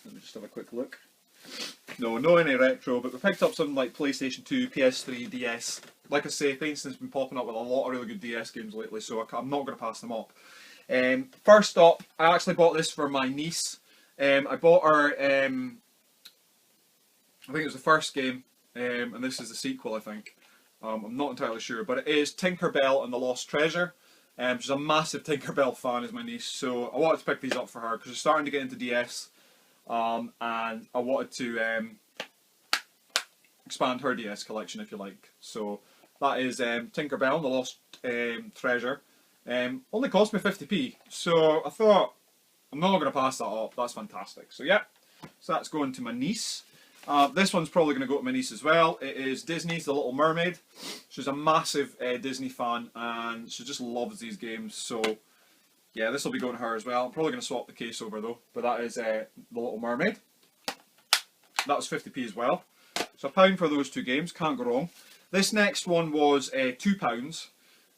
Let me just have a quick look. No, not any retro, but we picked up some like PlayStation 2, PS3, DS. Like I say, Fainston's been popping up with a lot of really good DS games lately, so I'm not going to pass them up. First up, I actually bought this for my niece. I bought her, I think it was the first game, and this is the sequel, I think. I'm not entirely sure, but it is Tinker Bell and the Lost Treasure. She's a massive Tinker Bell fan, is my niece, so I wanted to pick these up for her, because she's starting to get into DS, and I wanted to expand her DS collection, if you like. So that is Tinker Bell and the Lost Treasure. Only cost me 50p, so I thought, I'm not going to pass that up. That's fantastic. So yeah, so that's going to my niece. This one's probably going to go to my niece as well. It is Disney's The Little Mermaid. She's a massive Disney fan, and she just loves these games. So yeah, this will be going to her as well. I'm probably going to swap the case over though. But that is The Little Mermaid. That was 50p as well. So £1 for those two games. Can't go wrong. This next one was £2.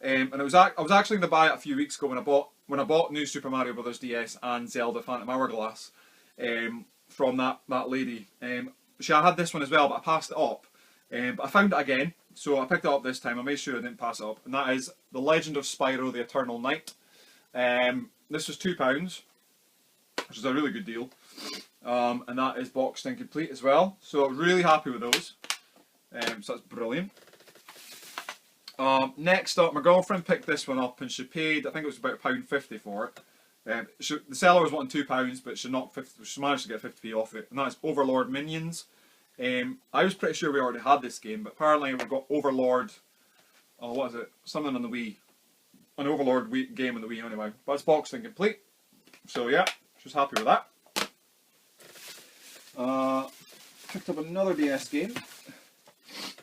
And I was actually going to buy it a few weeks ago when I bought New Super Mario Bros. DS and Zelda Phantom Hourglass from that lady. I had this one as well, but I passed it up. But I found it again, so I picked it up this time. I made sure I didn't pass it up, and that is The Legend of Spyro: The Eternal Night. This was £2, which is a really good deal, and that is boxed and complete as well. So really happy with those. So that's brilliant. Next up, my girlfriend picked this one up, and she paid, I think it was about £1.50 for it. The seller was wanting £2, but she managed to get 50p off it, and that is Overlord Minions. I was pretty sure we already had this game, but apparently we've got Overlord, what is it, something on the Wii, an Overlord game on the Wii anyway, but it's boxed and complete, so yeah, just happy with that. Picked up another DS game,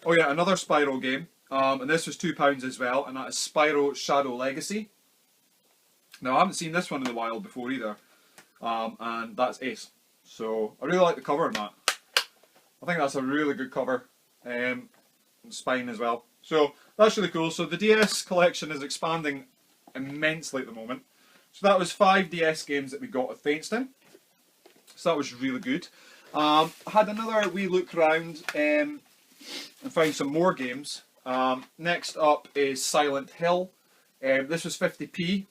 oh yeah, another Spyro game. And this was £2 as well, and that is Spyro Shadow Legacy. Now I haven't seen this one in the wild before either, and that's ace. So I really like the cover on that. I think that's a really good cover, spine as well. So that's really cool. So the DS collection is expanding immensely at the moment. So that was 5 DS games that we got at Fainston. So that was really good. I had another wee look around and found some more games. Next up is Silent Hill. This was 50p.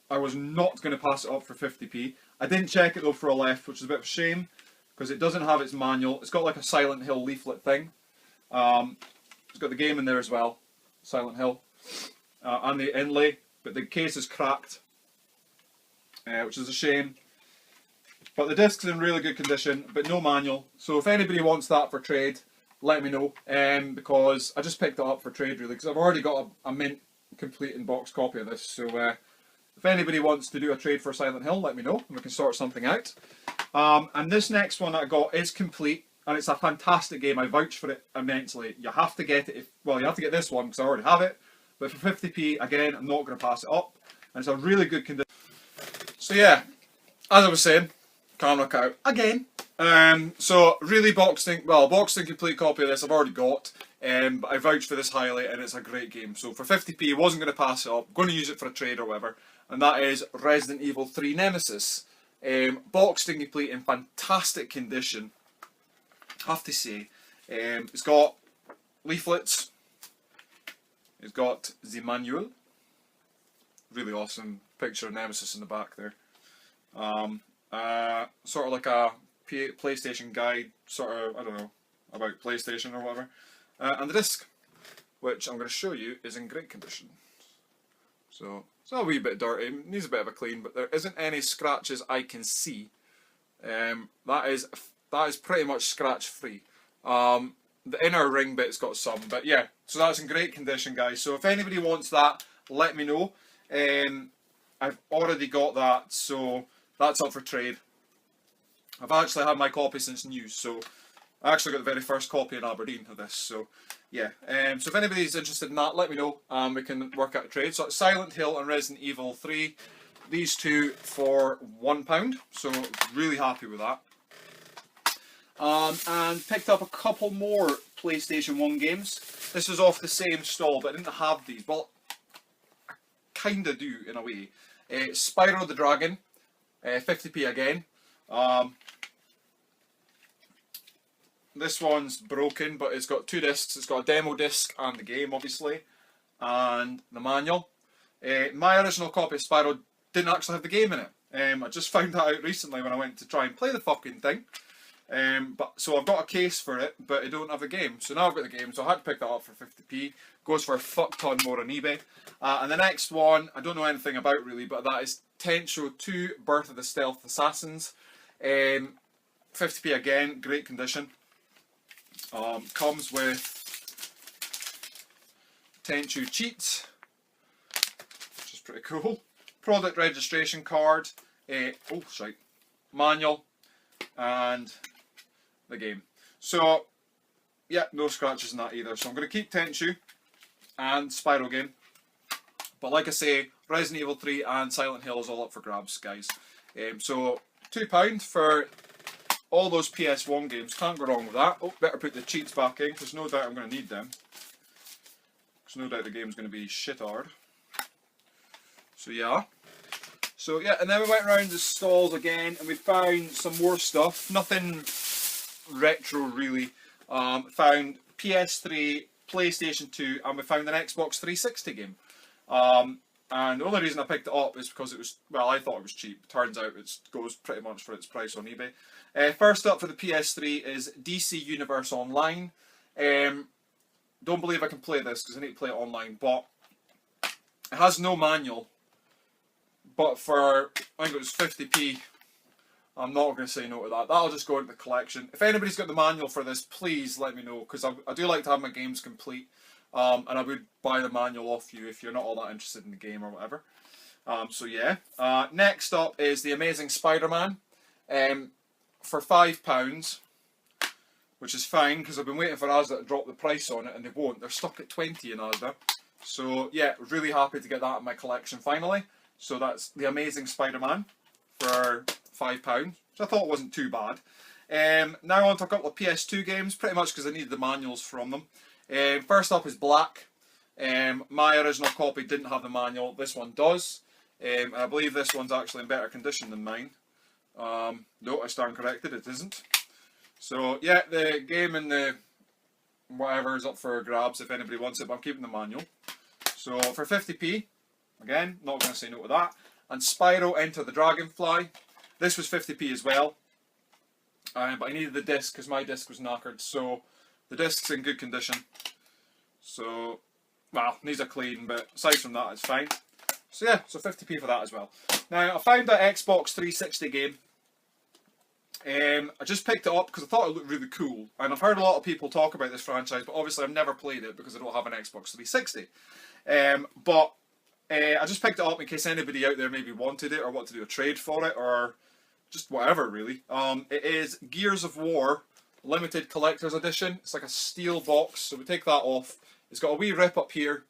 I was not going to pass it up for 50p. I didn't check it though for a left, which is a bit of a shame, because it doesn't have its manual. It's got like a Silent Hill leaflet thing. It's got the game in there as well, Silent Hill, and the inlay, but the case is cracked, which is a shame. But the disc's in really good condition, but no manual. So if anybody wants that for trade, let me know, because I just picked it up for trade really, because I've already got a mint complete in-box copy of this. So if anybody wants to do a trade for Silent Hill, let me know, and we can sort something out. And this next one that I got is complete, and it's a fantastic game. I vouch for it immensely. You have to get it, you have to get this one because I already have it. But for 50p, again, I'm not going to pass it up, and it's a really good condition. So yeah, as I was saying, camera cow again. So really boxed in complete copy of this I've already got, but I vouch for this highly, and it's a great game. So for 50p, wasn't going to pass it up, going to use it for a trade or whatever, and that is Resident Evil 3 Nemesis. Boxed in complete in fantastic condition, I have to say. It's got leaflets, it's got the manual, really awesome picture of Nemesis in the back there. Sort of like a PlayStation guide, sort of, I don't know, about PlayStation or whatever. And the disc, which I'm going to show you, is in great condition. So it's a wee bit dirty, it needs a bit of a clean, but there isn't any scratches I can see. That is pretty much scratch free. The inner ring bit's got some, but yeah, so that's in great condition, guys. So if anybody wants that, let me know. I've already got that, so that's up for trade. I've actually had my copy since new, so I actually got the very first copy in Aberdeen of this, so yeah. So if anybody's interested in that, let me know, we can work out a trade. So it's Silent Hill and Resident Evil 3, these two for £1, so really happy with that. And picked up a couple more PlayStation 1 games. This was off the same stall, but I didn't have these. Well, I kinda do in a way. Spyro the Dragon, 50p again. This one's broken, but it's got two discs. It's got a demo disc and the game, obviously, and the manual. My original copy of Spyro didn't actually have the game in it. I just found that out recently when I went to try and play the fucking thing. So I've got a case for it, but I don't have a game. So now I've got the game, so I had to pick that up for 50p. Goes for a fuck ton more on eBay. And the next one, I don't know anything about really, but that is Tencho 2, Birth of the Stealth Assassins. 50p again, great condition. Comes with Tenchu cheats, which is pretty cool. Product registration card, manual, and the game. So yeah, no scratches in that either. So I'm going to keep Tenchu and Spyro game. But like I say, Resident Evil 3 and Silent Hill is all up for grabs, guys. So £2 for all those PS1 games, can't go wrong with that. Oh, better put the cheats back in, because no doubt I'm going to need them. Because no doubt the game's going to be shit hard. So yeah. So yeah, and then we went around the stalls again, and we found some more stuff. Nothing retro really. Found PS3, PlayStation 2, and we found an Xbox 360 game. And the only reason I picked it up is because it was, well, I thought it was cheap. Turns out it goes pretty much for its price on eBay. First up for the PS3 is DC Universe Online. Don't believe I can play this because I need to play it online, but it has no manual. But for, I think it was 50p, I'm not going to say no to that. That'll just go into the collection. If anybody's got the manual for this, please let me know, because I do like to have my games complete. And I would buy the manual off you if you're not all that interested in the game or whatever. So yeah. Next up is The Amazing Spider-Man. For £5, which is fine, because I've been waiting for Asda to drop the price on it, and they won't. They're stuck at 20 in Asda. So yeah, really happy to get that in my collection finally. So that's The Amazing Spider-Man for £5, which I thought wasn't too bad. Now on to a couple of PS2 games, pretty much because I needed the manuals from them. First up is Black. My original copy didn't have the manual, this one does. And I believe this one's actually in better condition than mine. No, I stand corrected, it isn't. So yeah, the game and the whatever is up for grabs if anybody wants it, but I'm keeping the manual. So for 50p, again, not going to say no to that. And Spyro Enter the Dragonfly. This was 50p as well. But I needed the disc because my disc was knackered, so the disc's in good condition. So, well, needs a clean, but aside from that, it's fine. So yeah, so 50p for that as well. Now, I found that Xbox 360 game. I just picked it up because I thought it looked really cool, and I've heard a lot of people talk about this franchise, but obviously I've never played it because I don't have an Xbox 360. But I just picked it up in case anybody out there maybe wanted it or wanted to do a trade for it or just whatever really. It is Gears of War Limited Collector's Edition. It's like a steel box, so we take that off. It's got a wee rip up here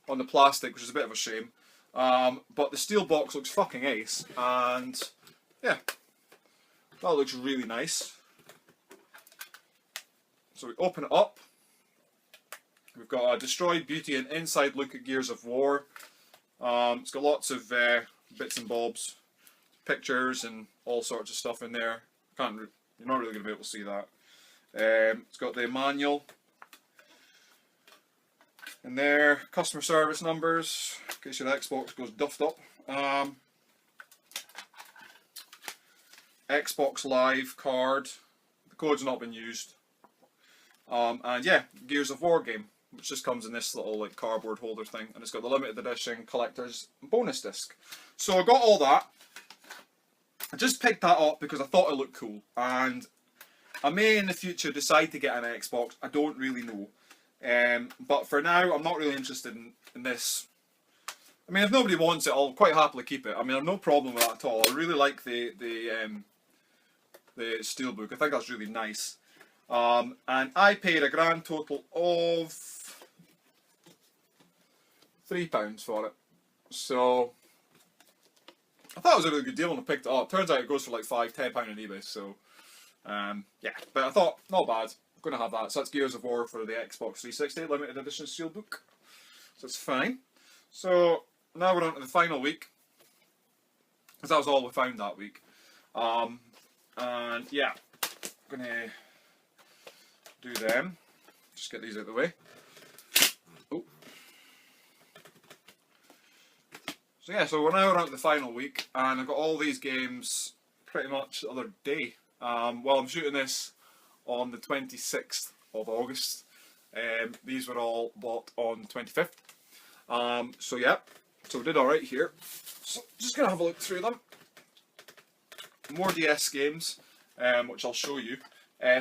on the plastic, which is a bit of a shame. But the steel box looks fucking ace, and yeah, that looks really nice. So we open it up. We've got a Destroyed Beauty and inside look at Gears of War. It's got lots of bits and bobs, pictures and all sorts of stuff in there. You're not really going to be able to see that. It's got the manual in there, customer service numbers, in case your Xbox goes duffed up. Xbox Live card, the code's not been used. And yeah, Gears of War game, which just comes in this little like cardboard holder thing, and it's got the limited edition collector's bonus disc. So I got all that. I just picked that up because I thought it looked cool, and I may in the future decide to get an Xbox. I don't really know, but for now I'm not really interested in this. I mean, if nobody wants it, I'll quite happily keep it. I mean, I've no problem with that at all. I really like the steelbook. I think that's really nice. And I paid a grand total of £3 for it. So I thought it was a really good deal when I picked it up. Turns out it goes for like £5–10 on eBay. So yeah, but I thought not bad. I'm gonna have that. So that's Gears of War for the Xbox 360 limited edition steelbook. So it's fine. So now we're on to the final week, because that was all we found that week. And yeah, I'm gonna do them. Just get these out of the way. Oh. So yeah, so we're now on to the final week, and I've got all these games pretty much the other day. Well, I'm shooting this on the 26th of August. These were all bought on the 25th. So yeah, so we did alright here. So just gonna have a look through them. More DS games, which I'll show you.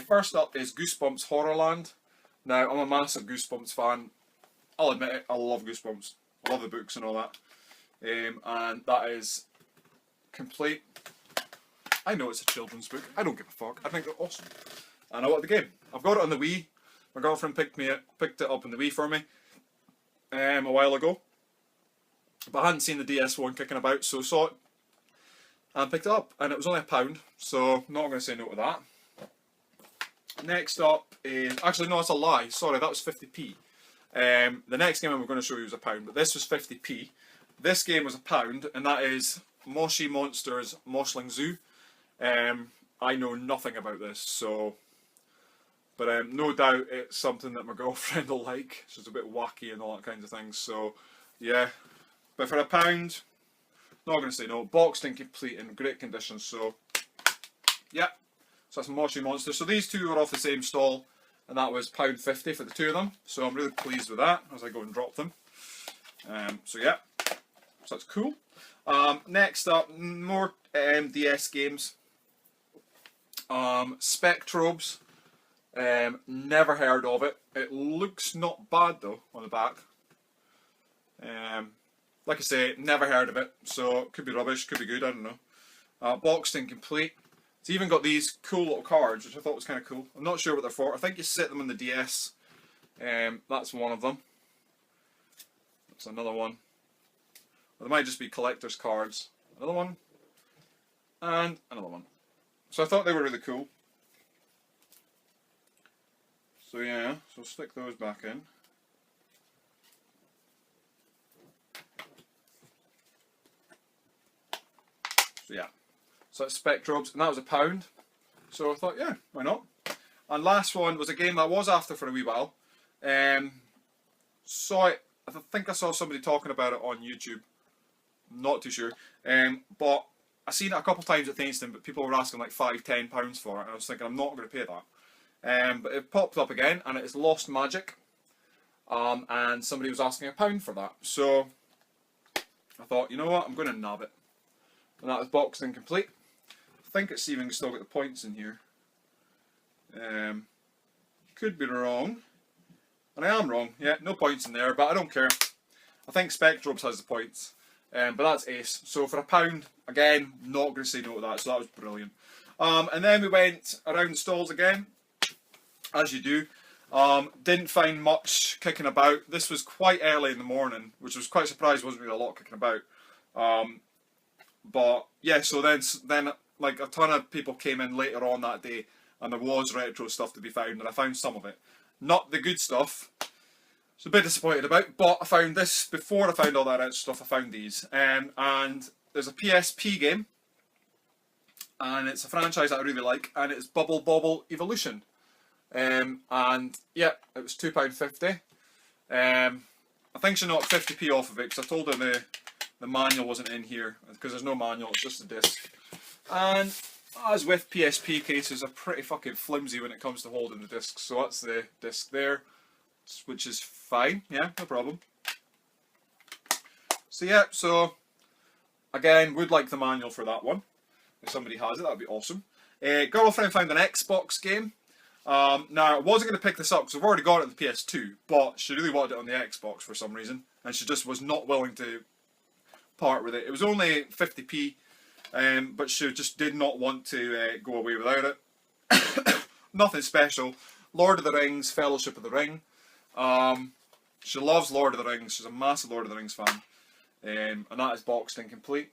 First up is Goosebumps Horrorland. Now, I'm a massive Goosebumps fan. I'll admit it, I love Goosebumps. I love the books and all that. And that is complete. I know it's a children's book. I don't give a fuck. I think they're awesome. And I want the game. I've got it on the Wii. My girlfriend picked it up on the Wii for me a while ago. But I hadn't seen the DS one kicking about, so saw it and picked it up. And it was only £1, so not going to say no to that. Next up is, actually no, it's a lie, sorry, that was 50p. The next game I'm going to show you is £1, but this was 50p. This game was £1, and that is Moshi Monsters Moshling Zoo. I know nothing about this, so, but no doubt it's something that my girlfriend will like. She's a bit wacky and all that kinds of things, so yeah. But for £1, not going to say no. Boxed and complete in great condition, so yeah. So that's Moshi Monster. So these two are off the same stall, and that was £1.50 for the two of them. So I'm really pleased with that as I go and drop them. So yeah, so that's cool. Next up, more DS games. Spectrobes. Never heard of it. It looks not bad though on the back. Like I say, never heard of it. So it could be rubbish, could be good. I don't know. Boxed and complete. It's even got these cool little cards, which I thought was kind of cool. I'm not sure what they're for. I think you set them on the DS. That's one of them. That's another one. Or they might just be collector's cards. Another one. And another one. So I thought they were really cool. So yeah, so stick those back in. So yeah. So it's Spectrobes, and that was £1. So I thought, yeah, why not? And last one was a game that I was after for a wee while. Saw it, I think I saw somebody talking about it on YouTube. Not too sure. But I seen it a couple of times at Thingston, but people were asking like £5–10 for it, and I was thinking I'm not going to pay that. But it popped up again, and it is Lost Magic. and somebody was asking £1 for that. So I thought, you know what, I'm going to nab it. And that was boxed and complete. I think it's even still got the points in here. Could be wrong. And I am wrong. Yeah, no points in there, but I don't care. I think Spectrobes has the points. But that's ace. So for £1, again, not going to say no to that. So that was brilliant. And then we went around stalls again, as you do. Didn't find much kicking about. This was quite early in the morning, which was quite surprised wasn't really a lot kicking about. But yeah, so then like a ton of people came in later on that day, and there was retro stuff to be found, and I found some of it. Not the good stuff. It's a bit disappointed about, but I found this before I found all that retro stuff. I found these, and there's a PSP game, and it's a franchise that I really like, and it's Bubble Bobble Evolution. And yeah, it was £2.50. I think she knocked 50p off of it because I told her the manual wasn't in here, because there's no manual, it's just a disc. And as with PSP cases, are pretty fucking flimsy when it comes to holding the discs. So that's the disc there, which is fine, yeah, no problem. So yeah, so again, would like the manual for that one. If somebody has it, that'd be awesome. Girlfriend found an Xbox game. Now, I wasn't going to pick this up because I've already got it on the PS2, but she really wanted it on the Xbox for some reason, and she just was not willing to part with it. It was only 50p, but she just did not want to go away without it. Nothing special. Lord of the Rings, Fellowship of the Ring. She loves Lord of the Rings. She's a massive Lord of the Rings fan, and that is boxed and complete.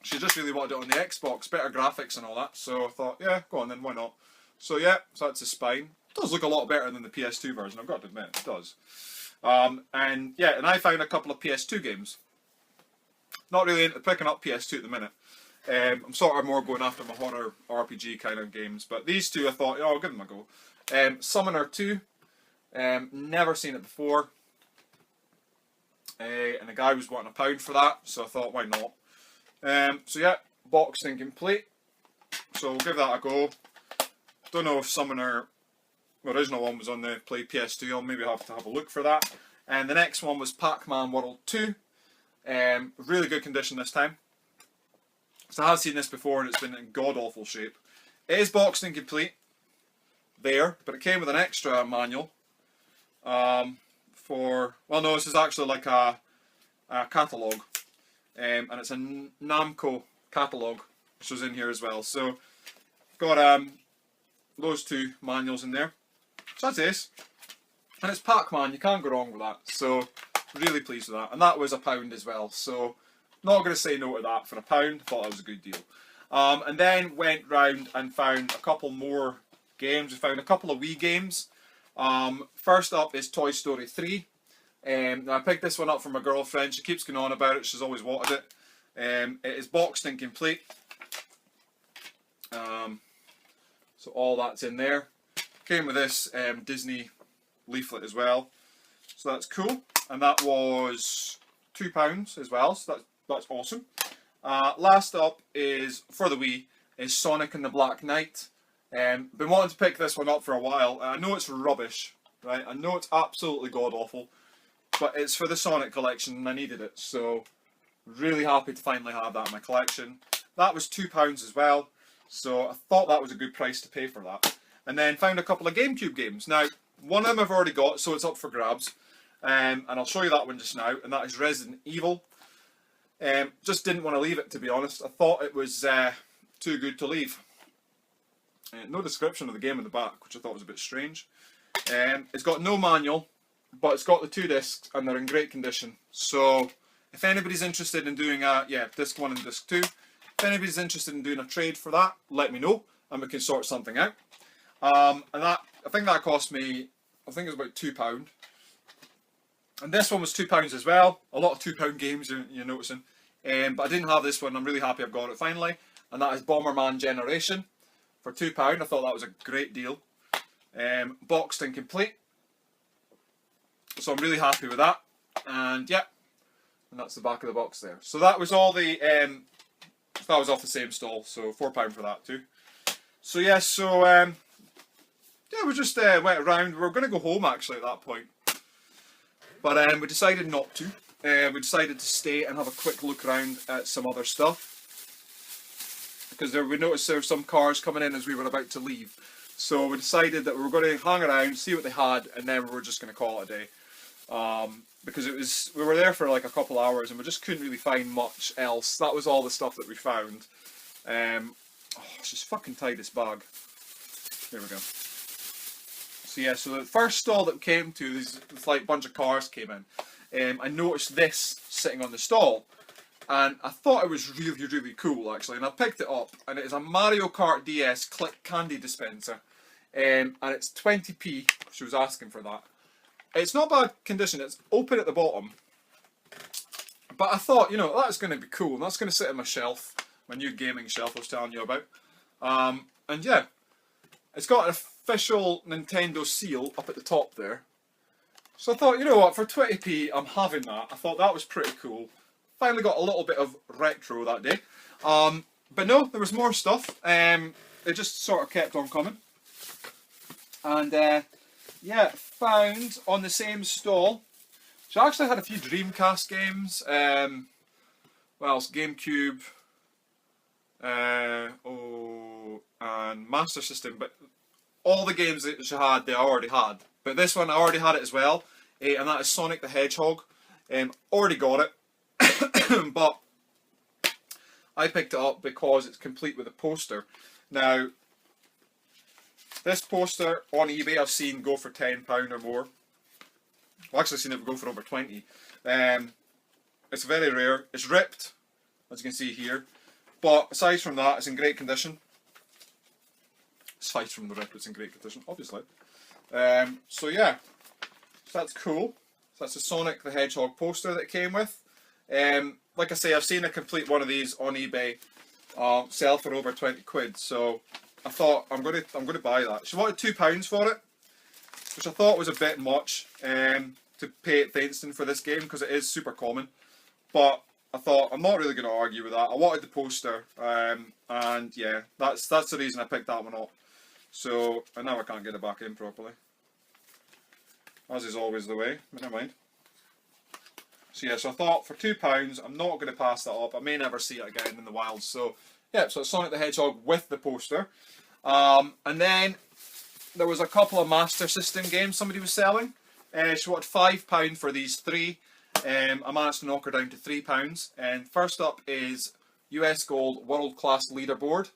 She just really wanted it on the Xbox, better graphics and all that, so I thought, yeah, go on then, why not? So yeah, so that's the spine. It does look a lot better than the PS2 version, I've got to admit, it does. And yeah, and I found a couple of PS2 games. Not really into picking up PS2 at the minute. I'm sort of more going after my horror RPG kind of games, but these two I thought, yeah, I'll give them a go. Summoner 2, never seen it before. And the guy was wanting £1 for that, so I thought, why not? So yeah, boxed and complete. So we'll give that a go. Don't know if Summoner, the original one, was on the PS2. I'll maybe have to have a look for that. And the next one was Pac-Man World 2. Really good condition this time. So I have seen this before and it's been in god-awful shape. It is boxed and complete there, but it came with an extra manual. Well no, this is actually like a catalogue. And it's a Namco catalogue, which was in here as well. So, got those two manuals in there. So that's ace. And it's Pac-Man, you can't go wrong with that. So, really pleased with that. And that was £1 as well. So, not going to say no to that for £1. Thought that was a good deal. And then went round and found a couple more games. We found a couple of Wii games. First up is Toy Story 3. Now I picked this one up from my girlfriend. She keeps going on about it. She's always wanted it. It is boxed and complete. So all that's in there. Came with this Disney leaflet as well. So that's cool. And that was £2 as well. So that's awesome. Last up is, for the Wii, is Sonic and the Black Knight. Been wanting to pick this one up for a while. I know it's rubbish, right? I know it's absolutely god-awful. But it's for the Sonic collection and I needed it, so really happy to finally have that in my collection. That was £2 as well, so I thought that was a good price to pay for that. And then found a couple of GameCube games. Now, one of them I've already got, so it's up for grabs. And I'll show you that one just now, and that is Resident Evil. Just didn't want to leave it, to be honest. I thought it was too good to leave. No description of the game in the back, which I thought was a bit strange. It's got no manual. But it's got the 2 discs and they're in great condition. So if anybody's interested in doing disc 1 and disc 2, if anybody's interested in doing a trade for that, let me know and we can sort something out. And that, I think that cost me, I think it was about £2. And this one was £2 as well. A lot of £2 games you're noticing. But I didn't have this one. I'm really happy I've got it finally. And that is Bomberman Generation for £2. I thought that was a great deal. Boxed and complete. So I'm really happy with that, and yeah, and that's the back of the box there. So that was all the, that was off the same stall, so £4 for that too. So yeah, so yeah, we just went around. We were going to go home actually at that point, But we decided not to. We decided to stay and have a quick look around at some other stuff. Because we noticed there were some cars coming in as we were about to leave. So we decided that we were going to hang around, see what they had, and then we were just going to call it a day. Because we were there for like a couple hours and we just couldn't really find much else. That was all the stuff that we found. Let's just fucking tie this bag. There we go. So yeah, so the first stall that we came to, this like bunch of cars came in. I noticed this sitting on the stall. And I thought it was really, really cool actually. And I picked it up and it is a Mario Kart DS click candy dispenser. And it's 20p. She was asking for that. It's not bad condition. It's open at the bottom. But I thought, you know, that's going to be cool. And that's going to sit on my shelf. My new gaming shelf I was telling you about. And yeah. It's got an official Nintendo seal up at the top there. So I thought, you know what, for 20p, I'm having that. I thought that was pretty cool. Finally got a little bit of retro that day. But no, there was more stuff. It just sort of kept on coming. And yeah, found on the same stall. She actually had a few Dreamcast games. What else? GameCube. And Master System. But all the games that she had, they already had. But this one, I already had it as well. And that is Sonic the Hedgehog. Already got it. But I picked it up because it's complete with a poster. Now, this poster on eBay I've seen go for £10 or more. I've actually seen it go for over 20. It's very rare. It's ripped, as you can see here. But aside from that, it's in great condition. Aside from the rip, it's in great condition, obviously. So yeah, so that's cool. So that's the Sonic the Hedgehog poster that it came with. Like I say, I've seen a complete one of these on eBay sell for over 20 quid. So I thought I'm gonna buy that. She wanted £2 for it, which I thought was a bit much to pay at Thainstone for this game because it is super common. But I thought I'm not really going to argue with that. I wanted the poster, and yeah, that's the reason I picked that one up. So, and now I can't get it back in properly, as is always the way. But never mind. So yeah, so I thought for £2, I'm not going to pass that up. I may never see it again in the wild. So yeah, so it's Sonic the Hedgehog with the poster, and then there was a couple of Master System games somebody was selling. She wanted £5 for these three. I managed to knock her down to £3. And first up is US Gold World Class Leaderboard.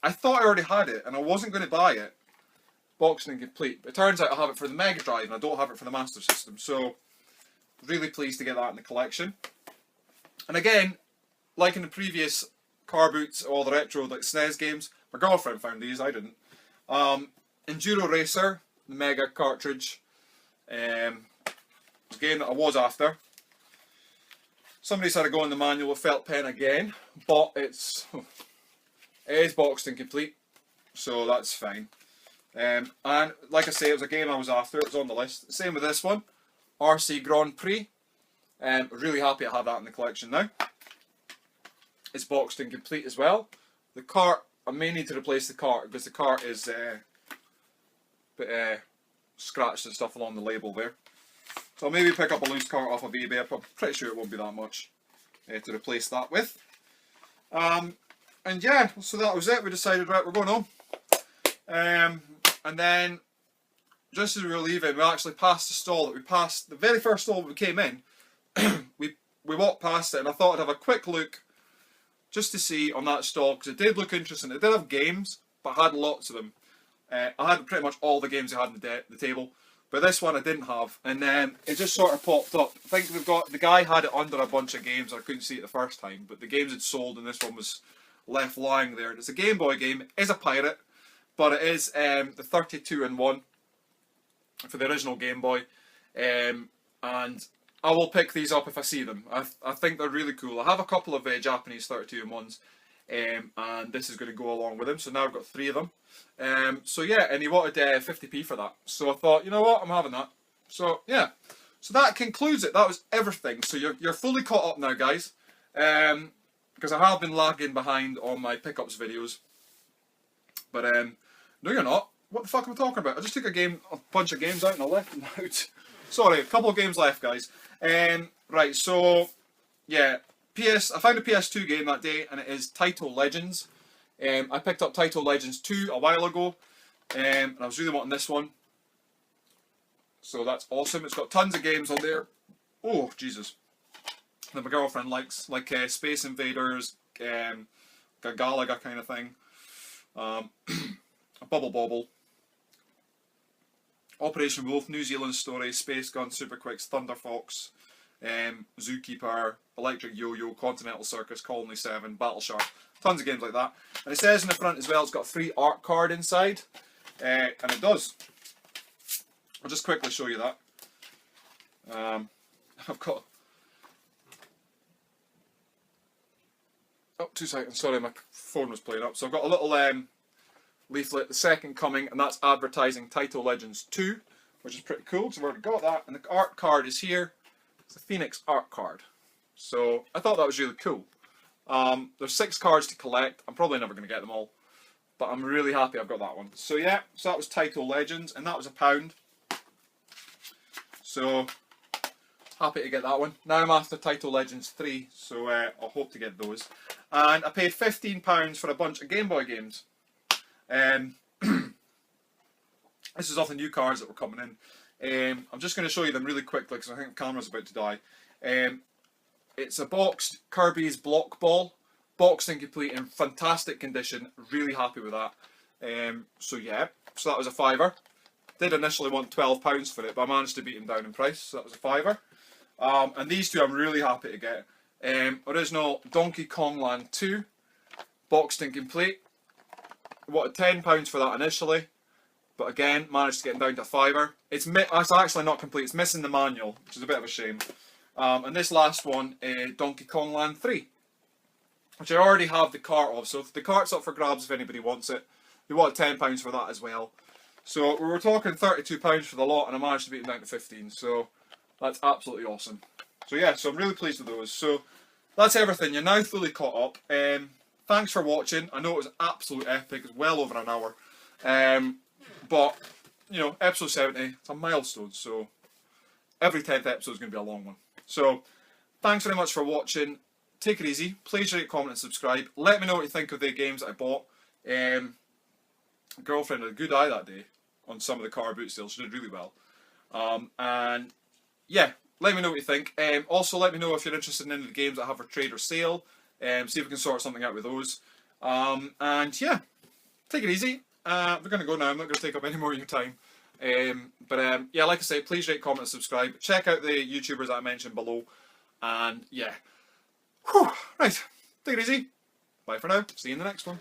I thought I already had it, and I wasn't going to buy it. Boxed and complete. But it turns out I have it for the Mega Drive, and I don't have it for the Master System. So, really pleased to get that in the collection. And again, like in the previous car boots, all the retro like SNES games, my girlfriend found these, I didn't. Enduro Racer, the Mega cartridge. It's a game that I was after. Somebody's had to go in the manual with felt pen again, but it is boxed and complete, so that's fine. And like I say, it was a game I was after. It was on the list. Same with this one, RC Grand Prix. Really happy I have that in the collection now. It's boxed and complete as well. The cart, I may need to replace the cart because the cart is scratched and stuff along the label there. So I'll maybe pick up a loose cart off of eBay. I'm pretty sure it won't be that much to replace that with. And yeah, so that was it. We decided, right, we're going home. And then, just as we were leaving, we actually passed the stall that we passed. The very first stall we came in, we walked past it, and I thought I'd have a quick look just to see on that stall, because it did look interesting. It did have games, but I had lots of them. I had pretty much all the games I had on the table. But this one I didn't have, and then it just sort of popped up. I think the guy had it under a bunch of games. I couldn't see it the first time, but the games had sold, and this one was left lying there. And it's a Game Boy game. It is a pirate, but it is the 32-in-1 for the original Game Boy. And I will pick these up if I see them. I think they're really cool. I have a couple of Japanese 32-in-1s, and this is going to go along with them. So now I've got 3 of them. So yeah, and he wanted 50p for that. So I thought, you know what, I'm having that. So yeah, so that concludes it. That was everything. So you're fully caught up now, guys. Because I have been lagging behind on my pickups videos. But no, you're not. What the fuck am I talking about? I just took a bunch of games out and I left them out. Sorry, a couple of games left, guys. Right, so yeah, I found a PS2 game that day, and it is Title Legends. I picked up Title Legends 2 a while ago, and I was really wanting this one. So that's awesome. It's got tons of games on there. Oh, Jesus. That my girlfriend likes, like Space Invaders, Galaga kind of thing. Bubble Bobble. Operation Wolf, New Zealand Story, Space Gun, Super Quicks, Thunder Fox, Zookeeper, Electric Yo-Yo, Continental Circus, Colony 7, Battle Shark. Tons of games like that. And it says in the front as well, it's got a free art card inside. And it does. I'll just quickly show you that. I've got... Oh, 2 seconds. Sorry, my phone was playing up. So I've got a little leaflet, The Second Coming, and that's advertising Title Legends 2, which is pretty cool, because I've already got that. And the art card is here. It's a Phoenix art card. So I thought that was really cool. There's 6 cards to collect. I'm probably never going to get them all, but I'm really happy I've got that one. So yeah, so that was Title Legends, and that was £1. So happy to get that one. Now I'm after Title Legends 3, so I'll hope to get those. And I paid £15 for a bunch of Game Boy games. This is off the new cards that were coming in. I'm just going to show you them really quickly because I think the camera's about to die. It's a boxed Kirby's Block Ball, boxed and complete in fantastic condition. Really happy with that. So yeah, so that was a £5. Did initially want £12 for it, but I managed to beat him down in price, so that was a £5. And these two I'm really happy to get. Original Donkey Kong Land 2, boxed and complete. I wanted £10 for that initially, but again managed to get them down to a £5. It's actually not complete. It's missing the manual, which is a bit of a shame. And this last one, Donkey Kong Land 3, which I already have the cart of. So the cart's up for grabs if anybody wants it. We wanted £10 for that as well. So we were talking £32 for the lot, and I managed to beat them down to 15. So that's absolutely awesome. So yeah, so I'm really pleased with those. So that's everything. You're now fully caught up. Thanks for watching. I know it was absolute epic. It was well over an hour. But, you know, episode 70, it's a milestone. So every 10th episode is going to be a long one. So thanks very much for watching. Take it easy. Please rate, comment and subscribe. Let me know what you think of the games that I bought. Girlfriend had a good eye that day on some of the car boot sales. She did really well. And yeah, let me know what you think. Also, let me know if you're interested in any of the games that I have for trade or sale. See if we can sort something out with those. And yeah, take it easy. We're going to go now. I'm not going to take up any more of your time. Yeah, like I say, please rate, comment and subscribe. Check out the YouTubers that I mentioned below. And yeah. Whew, right, take it easy. Bye for now. See you in the next one.